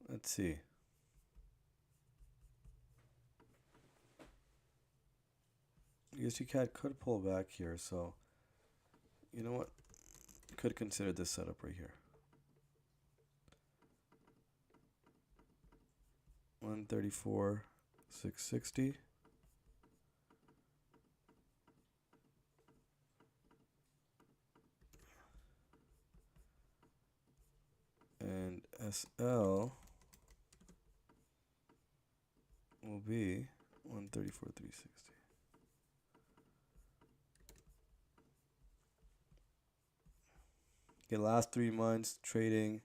Let's see. USDCAD could pull back here, so you know what? Could consider this setup right here. 134,660. And SL will be 134,360. Okay, last 3 months trading,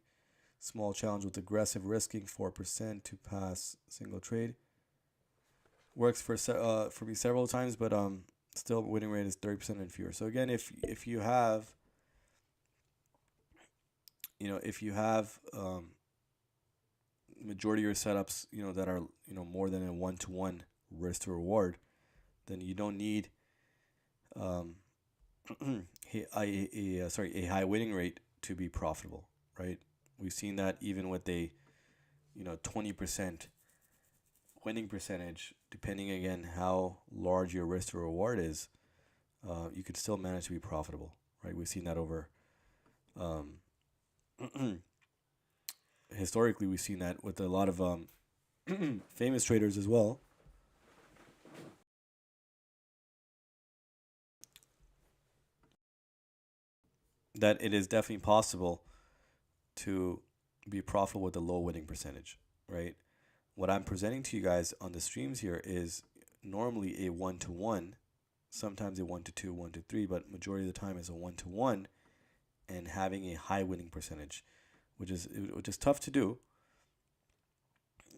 small challenge with aggressive risking 4% to pass single trade. Works for me several times, but still winning rate is 30% and fewer. So again, if you have majority of your setups that are more than a 1-to-1 risk to reward, then you don't need a high winning rate to be profitable, right? We've seen that even with a 20% winning percentage, depending again how large your risk to reward is, you could still manage to be profitable, right? We've seen that over historically. We've seen that with a lot of famous traders as well. That it is definitely possible to be profitable with a low winning percentage, right? What I'm presenting to you guys on the streams here is normally a 1-to-1, sometimes a 1-to-2, 1-to-3, but majority of the time is a 1-to-1, and having a high winning percentage, which is tough to do,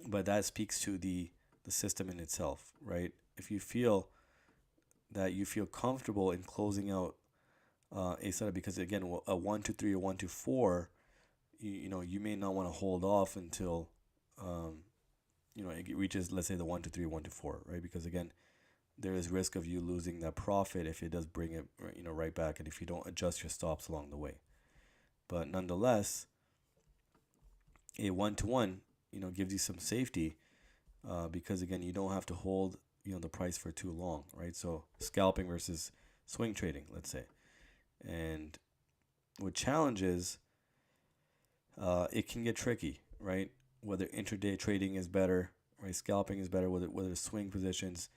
but that speaks to the system in itself, right? If you feel that you feel comfortable in closing out a setup, because again, a 1-to-3 or 1-to-4, you may not want to hold off until it reaches, let's say, the 1-to-3, 1-to-4, right? Because again, there is risk of you losing that profit if it does bring it right back, and if you don't adjust your stops along the way. But nonetheless, a 1-to-1 gives you some safety, because again, you don't have to hold the price for too long, right? So scalping versus swing trading, let's say. And with challenges, it can get tricky, right? Whether intraday trading is better, right? Scalping is better, whether swing positions,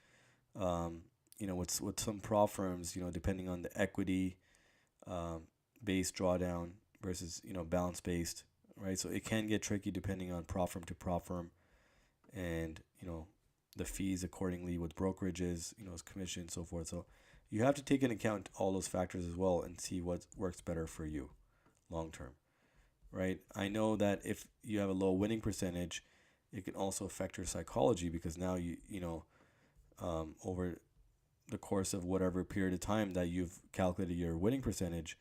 with some prop firms, depending on the equity based drawdown versus balance based, right? So it can get tricky depending on prop firm to prop firm, and the fees accordingly with brokerages, commission, so forth. So you have to take into account all those factors as well and see what works better for you long term, right? I know that if you have a low winning percentage, it can also affect your psychology, because now over the course of whatever period of time that you've calculated your winning percentage,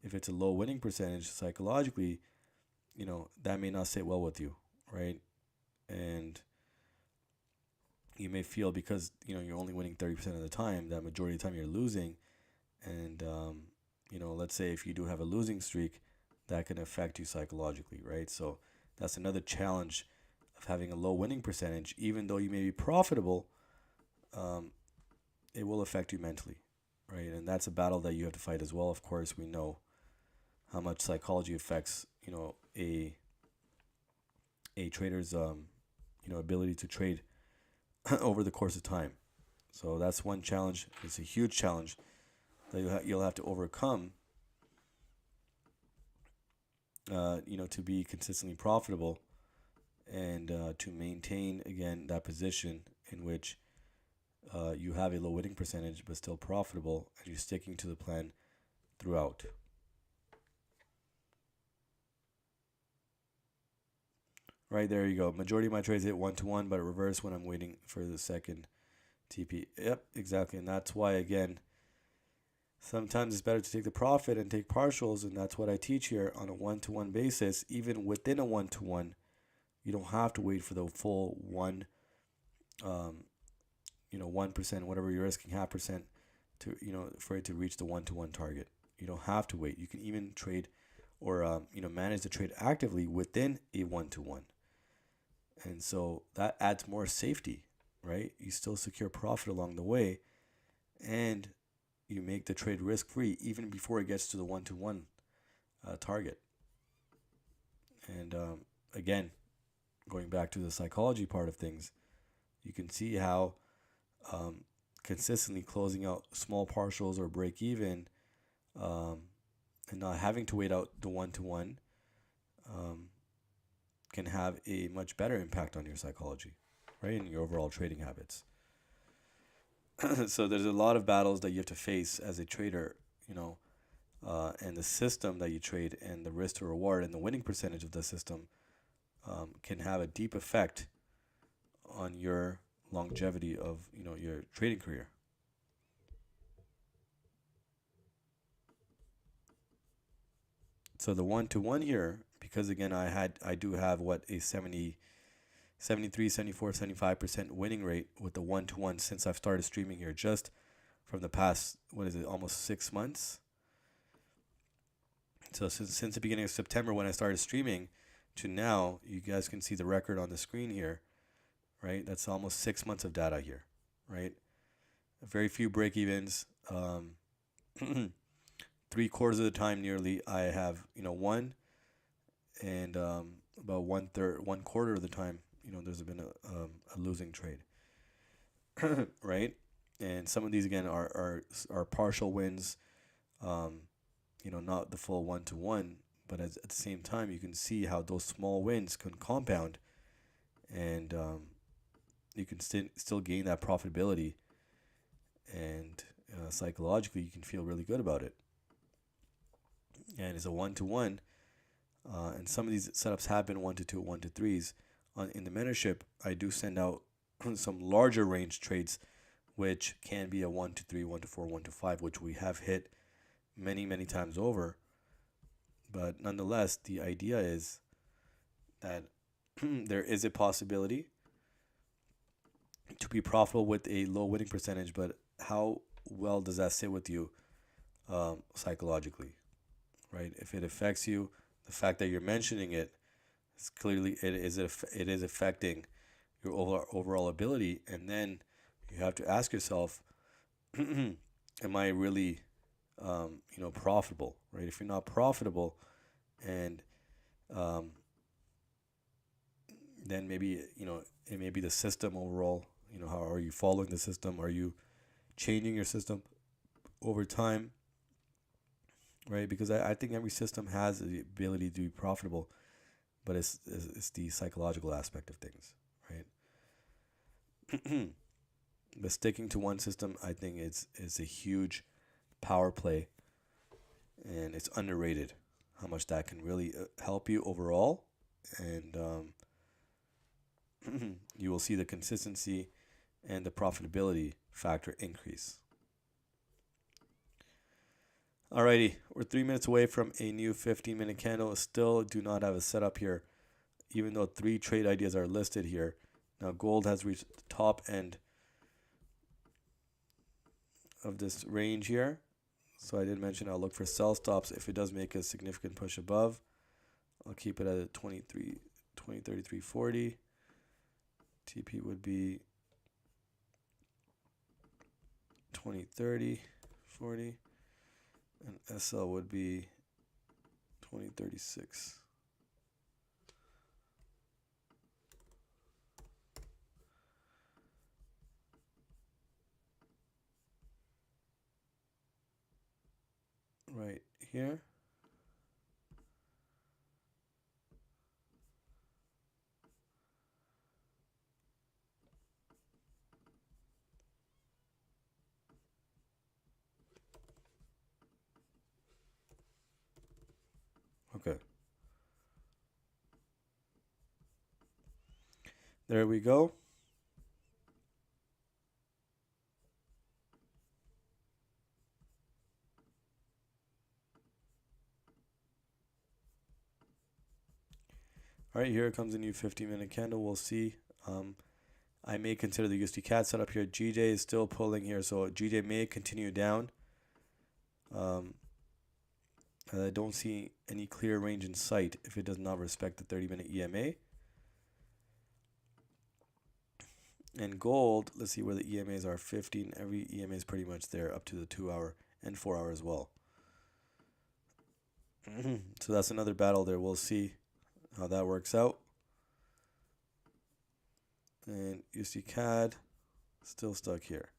if it's a low winning percentage psychologically, that may not sit well with you, right? And you may feel, because you're only winning 30% of the time, that majority of the time you're losing. And let's say if you do have a losing streak, that can affect you psychologically, right? So that's another challenge of having a low winning percentage. Even though you may be profitable, it will affect you mentally, right? And that's a battle that you have to fight as well. Of course, we know how much psychology affects a trader's ability to trade over the course of time. So that's one challenge. It's a huge challenge that you'll have to overcome, to be consistently profitable, and to maintain, again, that position in which you have a low winning percentage but still profitable, and you're sticking to the plan throughout. Right, there you go. Majority of my trades hit 1-to-1, but it reversed when I'm waiting for the second TP. Yep, exactly. And that's why, again, sometimes it's better to take the profit and take partials, and that's what I teach here on a 1-to-1 basis. Even within a 1-to-1, you don't have to wait for the full 1%, whatever you're risking, 0.5% to, for it to reach the 1-to-1 target. You don't have to wait. You can even trade or, manage the trade actively within a 1-to-1. And so that adds more safety, right? You still secure profit along the way, and you make the trade risk-free even before it gets to the 1-to-1 target. And again, going back to the psychology part of things, you can see how consistently closing out small partials or break even, and not having to wait out the 1-to-1, can have a much better impact on your psychology, right, and your overall trading habits. So there's a lot of battles that you have to face as a trader, and the system that you trade and the risk to reward and the winning percentage of the system can have a deep effect on your longevity of your trading career. So the 1-to-1 here, because again I do have a 73, 74, 75% winning rate with the 1-to-1 since I've started streaming here, just from the past, almost 6 months. So since the beginning of September when I started streaming to now, you guys can see the record on the screen here, right? That's almost 6 months of data here, right? Very few break evens. 3/4 of the time nearly I have won, and about 1/4 of the time there's been a losing trade. Right? And some of these again are partial wins, not the full 1-to-1, but at the same time you can see how those small wins can compound, and you can still gain that profitability, and psychologically you can feel really good about it. And it's a 1-to-1, and some of these setups have been 1-to-2, 1-to-3s. In the mentorship, I do send out some larger range trades, which can be a 1-to-3, 1-to-4, 1-to-5, which we have hit many, many times over. But nonetheless, the idea is that there is a possibility to be profitable with a low winning percentage, but how well does that sit with you psychologically, right? If it affects you, the fact that you're mentioning it, clearly it is affecting your overall ability. And then you have to ask yourself, am I really profitable, right? If you're not profitable, and then maybe it may be the system overall. How are you following the system? Are you changing your system over time, right? Because I think every system has the ability to be profitable, but it's the psychological aspect of things, right? But sticking to one system, I think it's a huge power play, and it's underrated how much that can really help you overall, and you will see the consistency and the profitability factor increase. Alrighty, we're 3 minutes away from a new 15-minute candle. Still do not have a setup here, even though 3 trade ideas are listed here. Now gold has reached the top end of this range here. So I did mention I'll look for sell stops if it does make a significant push above. I'll keep it at a 20.3340. TP would be 20.3040, and SL would be 20.36. Right here. Okay. There we go. All right, here comes a new 15-minute candle. We'll see. I may consider the USDCAD setup here. GJ is still pulling here, so GJ may continue down. I don't see any clear range in sight if it does not respect the 30-minute EMA. And gold, let's see where the EMAs are. 15. Every EMA is pretty much there up to the 2-hour and 4-hour as well. So that's another battle there. We'll see how that works out. And USDCAD still stuck here.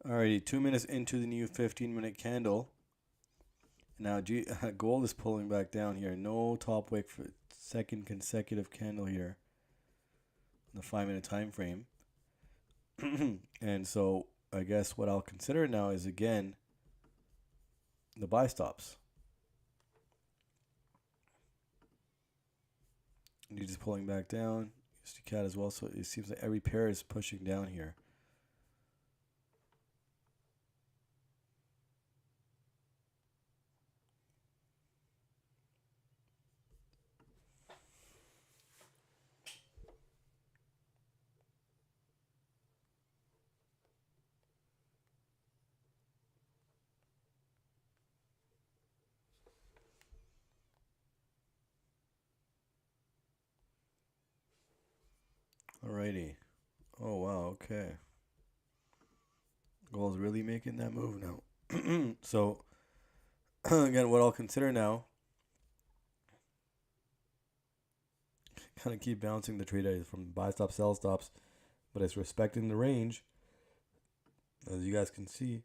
Alrighty, 2 minutes into the new 15-minute candle. Now gold is pulling back down here. No top wick for second consecutive candle here in the 5-minute time frame. And so I guess what I'll consider now is again the buy stops. You're just pulling back down. USDCAD as well. So it seems like every pair is pushing down here. Alrighty. Oh wow, okay. Gold's really making that move now. So again, what I'll consider now, kind of keep bouncing the trade ideas from buy stops, sell stops, but it's respecting the range, as you guys can see.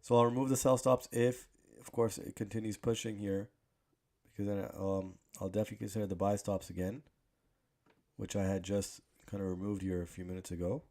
So I'll remove the sell stops if, of course, it continues pushing here, because then I'll definitely consider the buy stops again, which I had just kind of removed here a few minutes ago.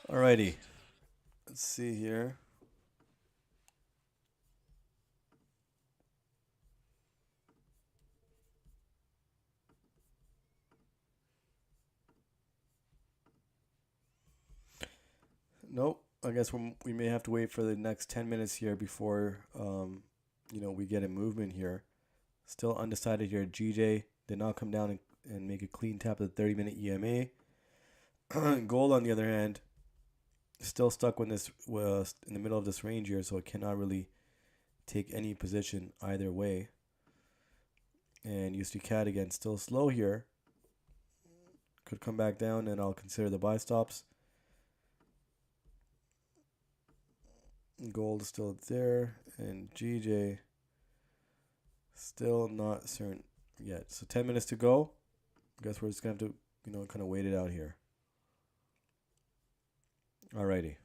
Alrighty, let's see here. Nope. I guess we may have to wait for the next 10 minutes here before we get a movement here. Still undecided here. GJ did not come down and make a clean tap of the 30-minute EMA. Gold, on the other hand, still stuck when this was in the middle of this range here, so it cannot really take any position either way. And USDCAD again still slow here. Could come back down, and I'll consider the buy stops. Gold is still there, and GJ still not certain yet. So 10 minutes to go. I guess we're just gonna have to, kind of wait it out here. Alrighty.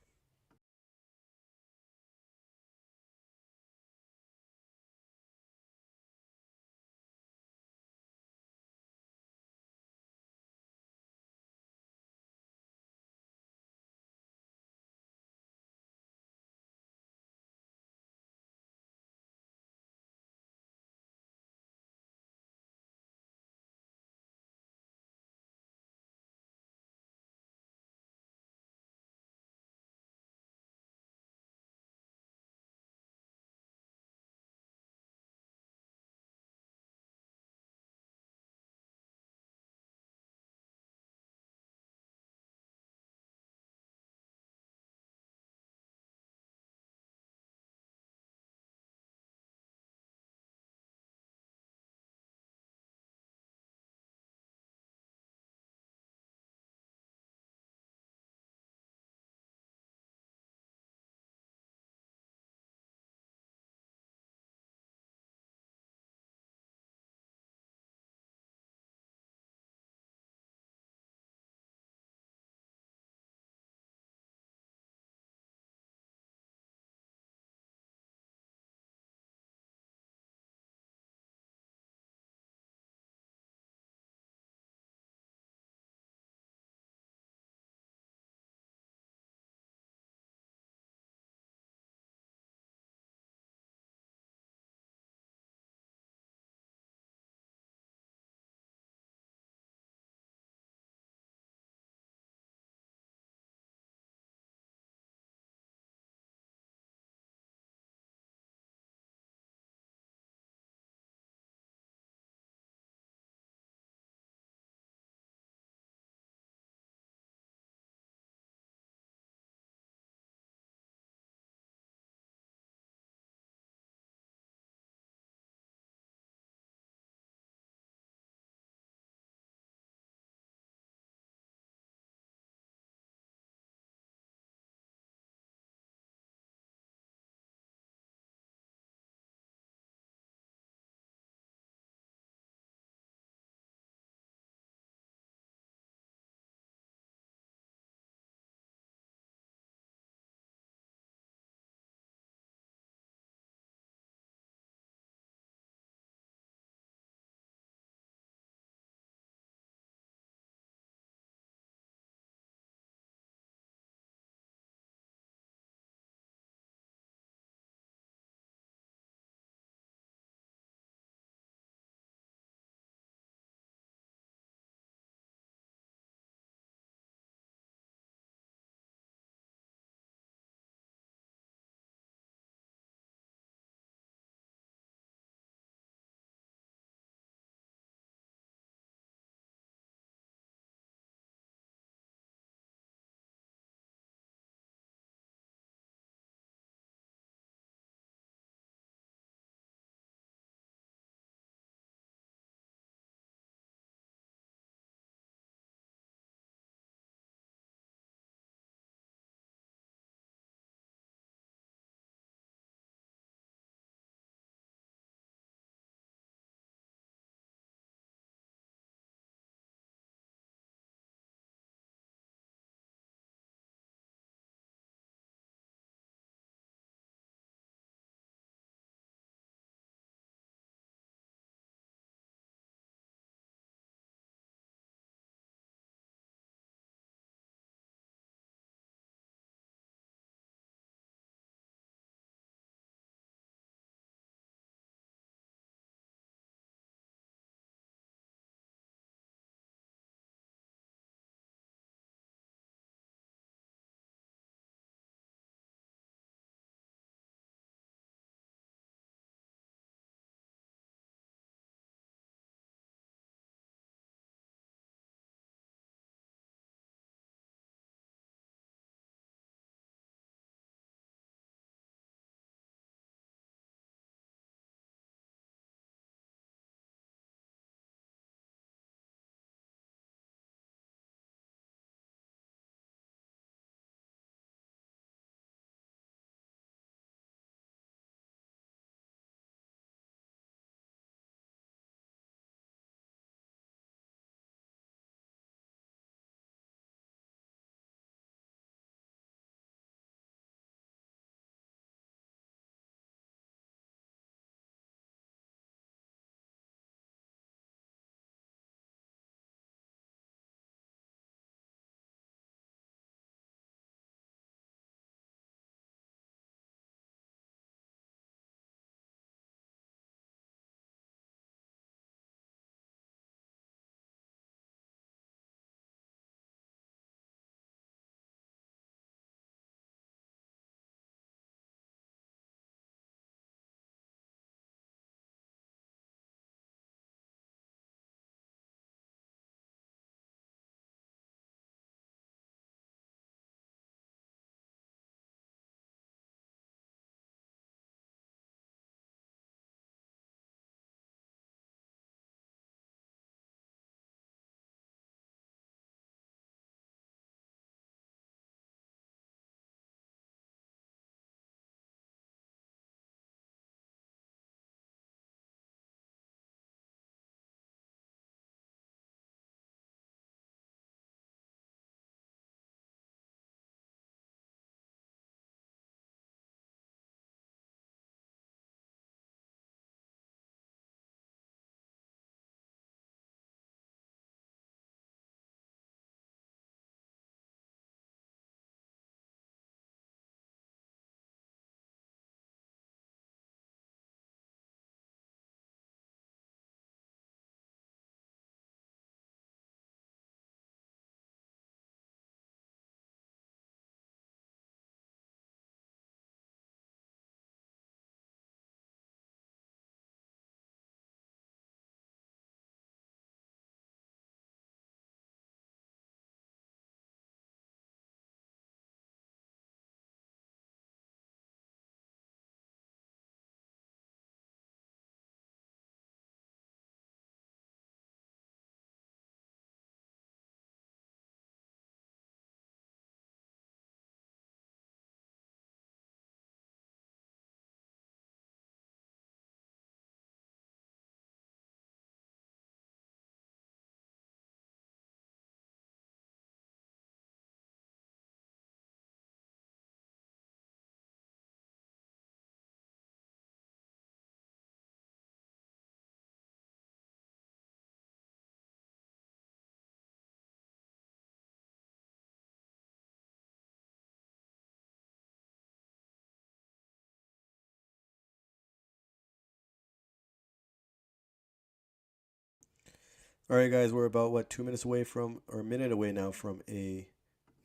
All right, guys, we're about what 2 minutes away from, or a minute away now from a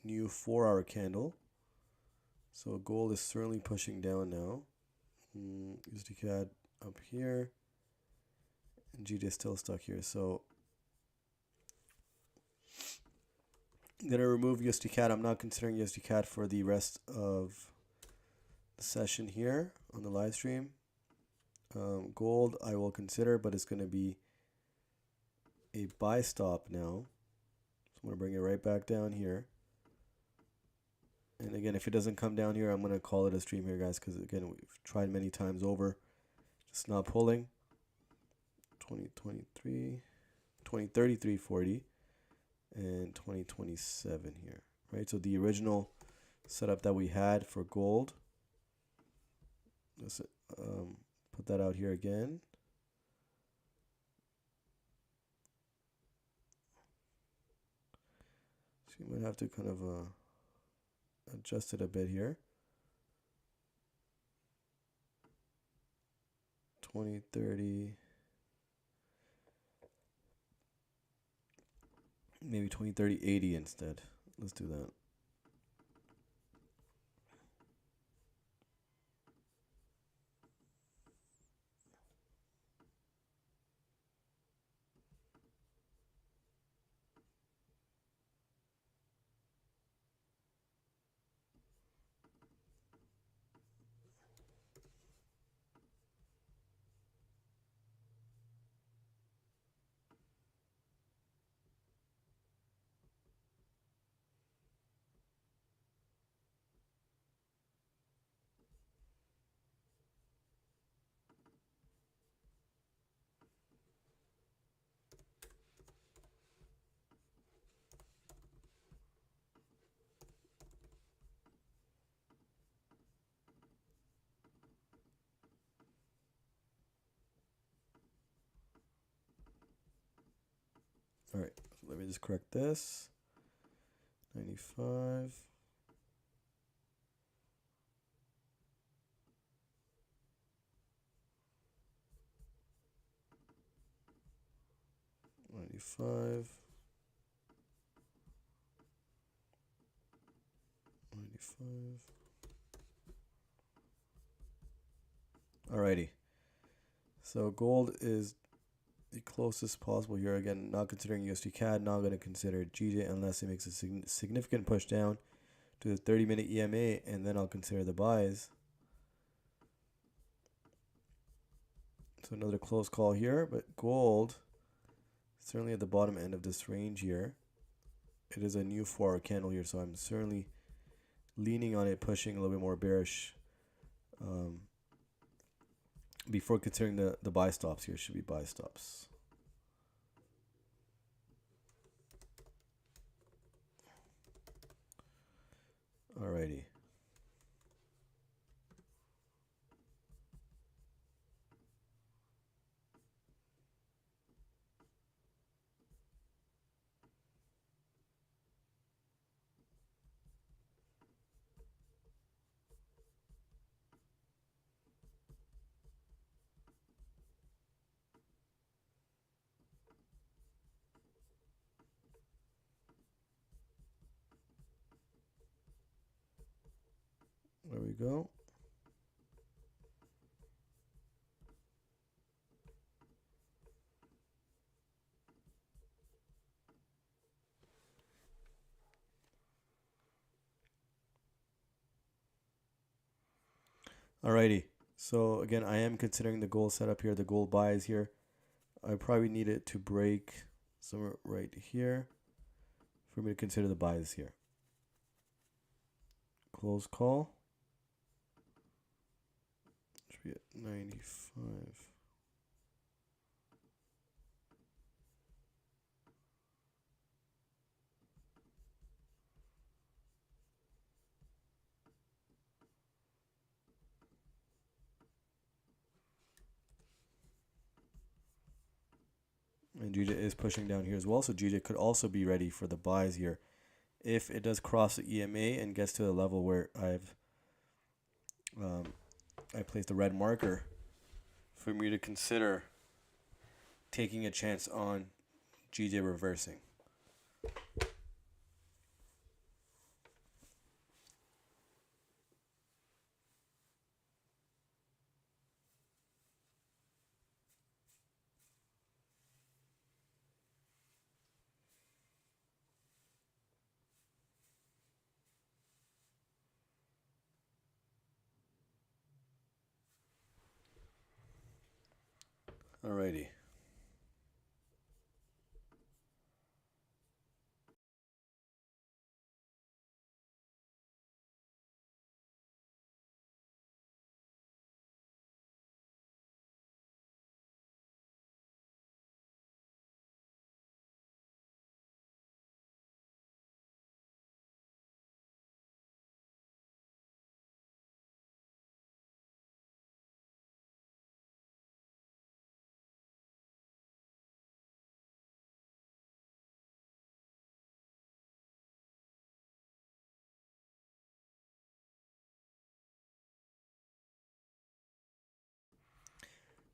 new 4-hour candle. So gold is certainly pushing down now. USDCAD up here, and GJ is still stuck here. So I'm gonna remove USDCAD. I'm not considering USDCAD for the rest of the session here on the live stream. Gold I will consider, but it's gonna be a buy stop now. So I'm gonna bring it right back down here. And again, if it doesn't come down here, I'm going to call it a stream here, guys, because again, we've tried many times over. Just not pulling. 2023, 2033.40, and 2027 here, right? So the original setup that we had for gold, let's put that out here again. So you might have to kind of adjust it a bit here. 2030, maybe 2030.80 instead. Let's do that. All right, so let me just correct this. 95. 95. 95. Alrighty. So gold is the closest possible here. Again, not considering USDCAD, not going to consider GJ unless it makes a significant push down to the 30-minute EMA, and then I'll consider the buys. So another close call here, but gold certainly at the bottom end of this range here. It is a new 4-hour candle here, so I'm certainly leaning on it, pushing a little bit more bearish before considering the buy stops here. Should be buy stops. Alrighty. There we go. Alrighty. So again, I am considering the gold setup here, the gold buys here. I probably need it to break somewhere right here for me to consider the buys here. Close call. Should be at 95. And GJ is pushing down here as well, so GJ could also be ready for the buys here. If it does cross the EMA and gets to the level where I placed the red marker for me to consider taking a chance on GJ reversing. Alrighty.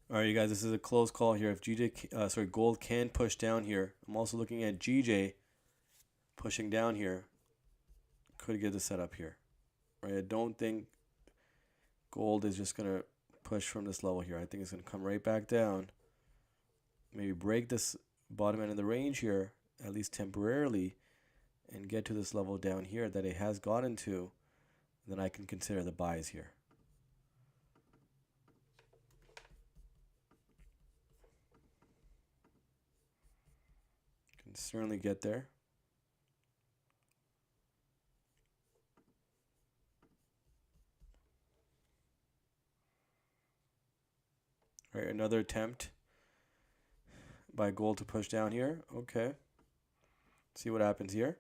All right, you guys, this is a close call here. If gold can push down here, I'm also looking at GJ pushing down here. Could get the setup here, right? I don't think gold is just gonna push from this level here. I think it's gonna come right back down, maybe break this bottom end of the range here, at least temporarily, and get to this level down here that it has gotten to. Then I can consider the buys here. Can certainly get there. All right, another attempt by gold to push down here. Okay. See what happens here.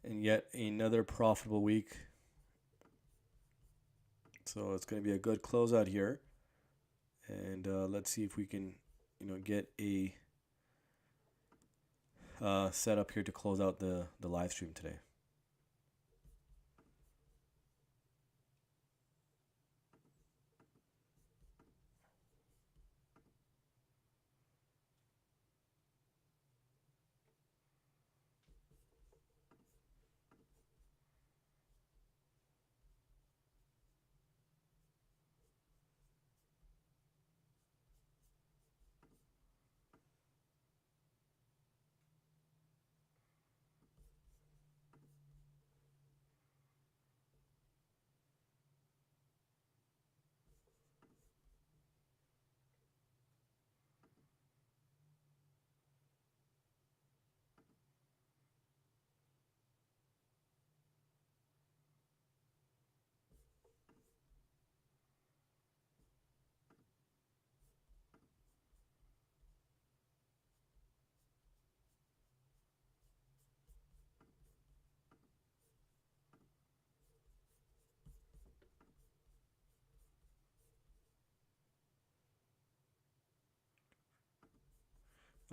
And yet another profitable week. So it's going to be a good closeout here. And let's see if we can, get a setup here to close out the live stream today.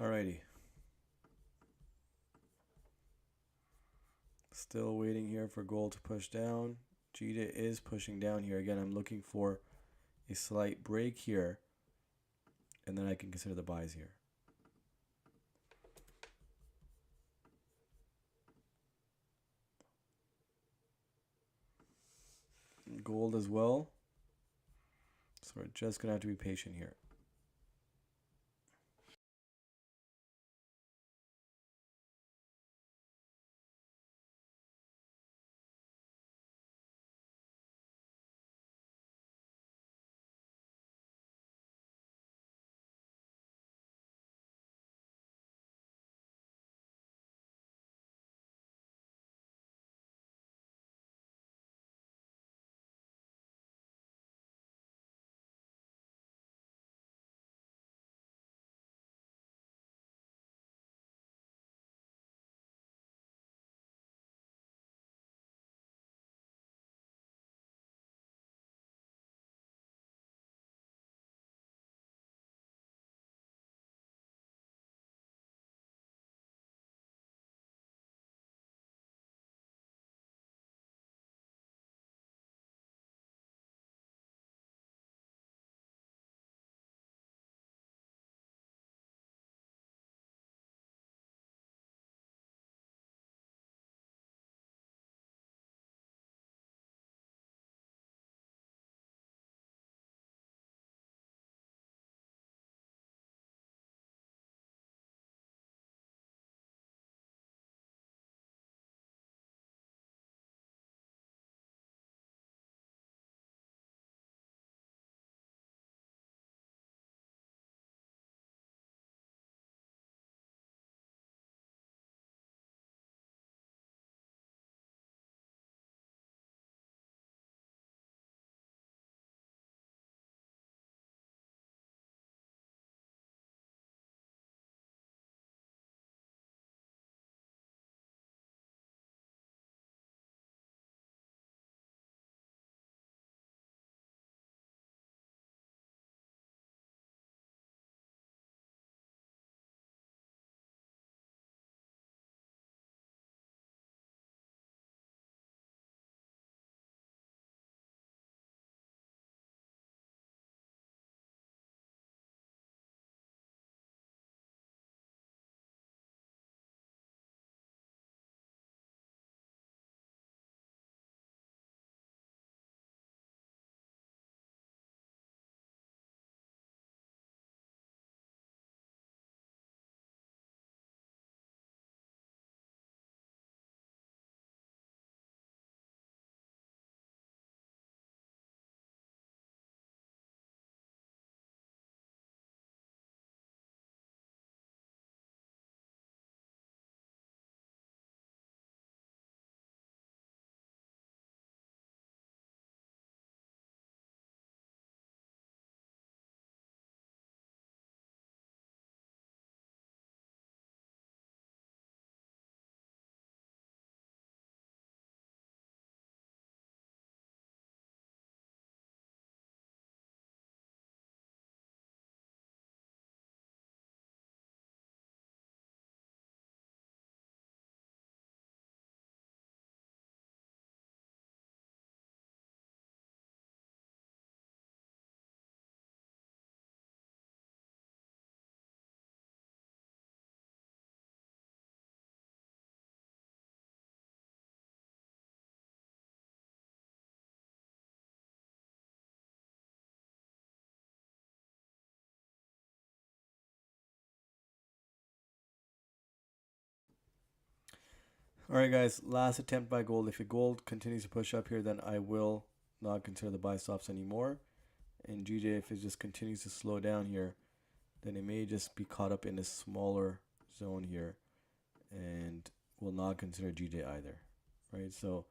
Alrighty. Still waiting here for gold to push down. GJ is pushing down here. Again, I'm looking for a slight break here. And then I can consider the buys here. Gold as well. So we're just going to have to be patient here. All right, guys, last attempt by gold. If gold continues to push up here, then I will not consider the buy stops anymore. And GJ, if it just continues to slow down here, then it may just be caught up in a smaller zone here and will not consider GJ either, right? So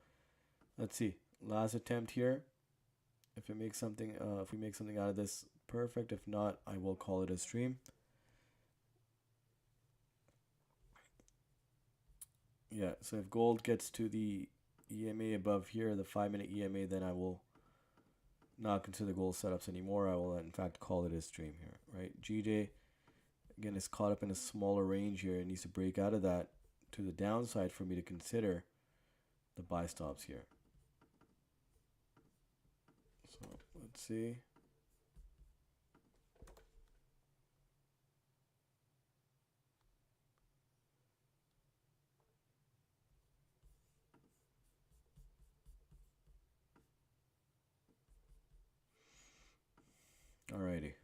let's see. Last attempt here. If it makes something, if we make something out of this, perfect. If not, I will call it a stream. Yeah, so if gold gets to the EMA above here, the 5-minute EMA, then I will not consider gold setups anymore. I will in fact call it a stream here, right? GJ again is caught up in a smaller range here. It needs to break out of that to the downside for me to consider the buy stops here. So let's see. Alrighty.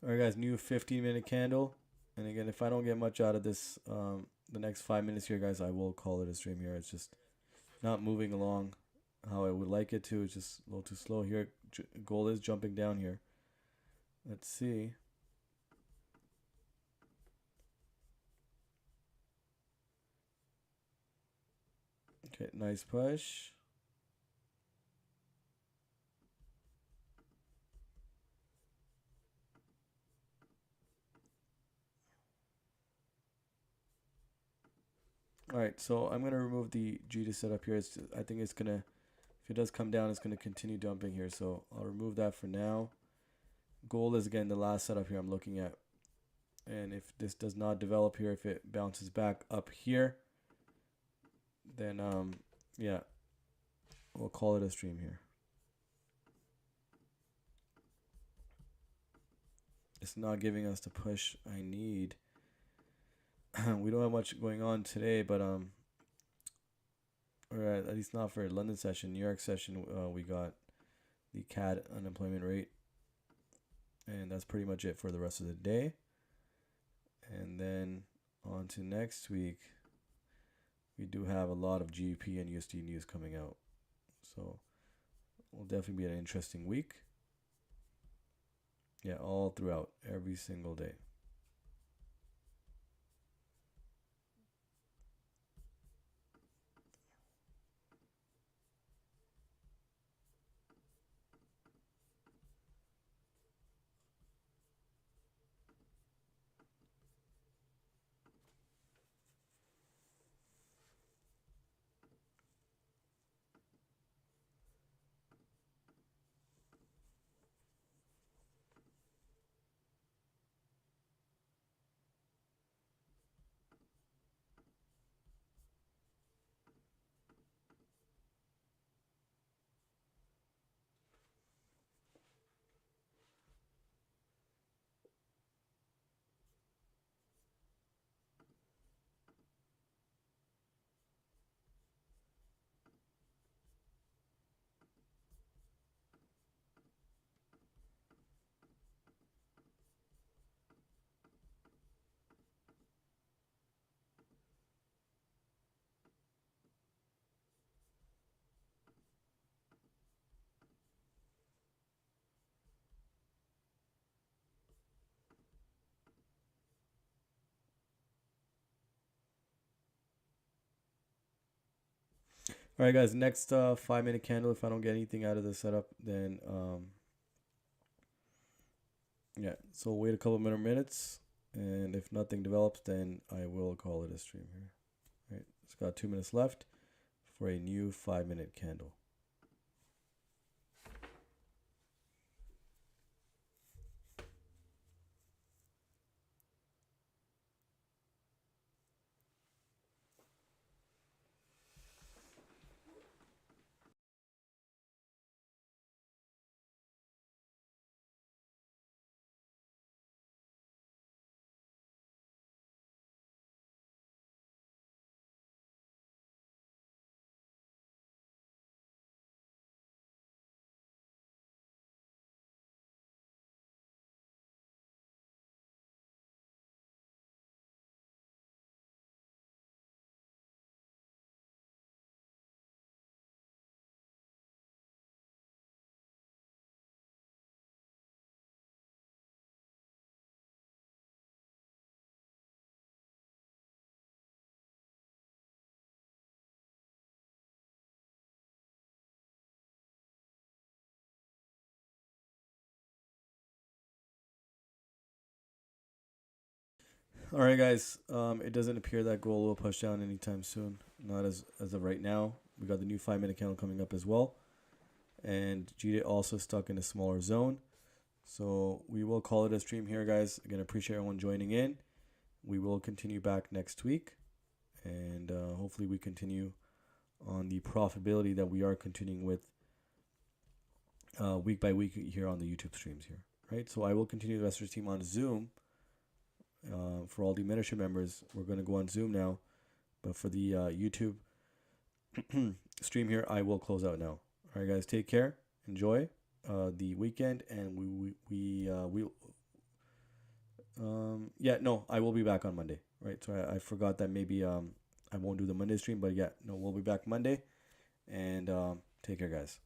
Alright, guys, new 15-minute candle. And again, if I don't get much out of this, the next 5 minutes here, guys, I will call it a stream here. It's just not moving along how I would like it to. It's just a little too slow here. Gold is jumping down here. Let's see. Okay, nice push. All right, so I'm gonna remove the G to set up here. I think it's gonna, if it does come down, it's gonna continue dumping here. So I'll remove that for now. Gold is again the last setup here I'm looking at. And if this does not develop here, if it bounces back up here, then yeah, we'll call it a stream here. It's not giving us the push I need. We don't have much going on today, but or at least not for London session. New York session, we got the CAD unemployment rate, and that's pretty much it for the rest of the day. And then on to next week, we do have a lot of GBP and USD news coming out, so will definitely be an interesting week. Yeah, all throughout, every single day. All right, guys. Next 5-minute candle. If I don't get anything out of the setup, then yeah. So wait a couple more minutes, and if nothing develops, then I will call it a stream here. All right. It's got 2 minutes left for a new 5-minute candle. All right, guys. It doesn't appear that gold will push down anytime soon. Not as of right now. We got the new 5-minute candle coming up as well, and GD also stuck in a smaller zone. So we will call it a stream here, guys. Again, appreciate everyone joining in. We will continue back next week, and hopefully we continue on the profitability that we are continuing with week by week here on the YouTube streams here, right? So I will continue the Investors team on Zoom. For all the membership members, we're going to go on Zoom now, but for the YouTube stream here, I will close out now. All right, guys, take care, enjoy the weekend, and I will be back on Monday, right? So I forgot that maybe I won't do the Monday stream, but yeah, no, we'll be back Monday, and take care, guys.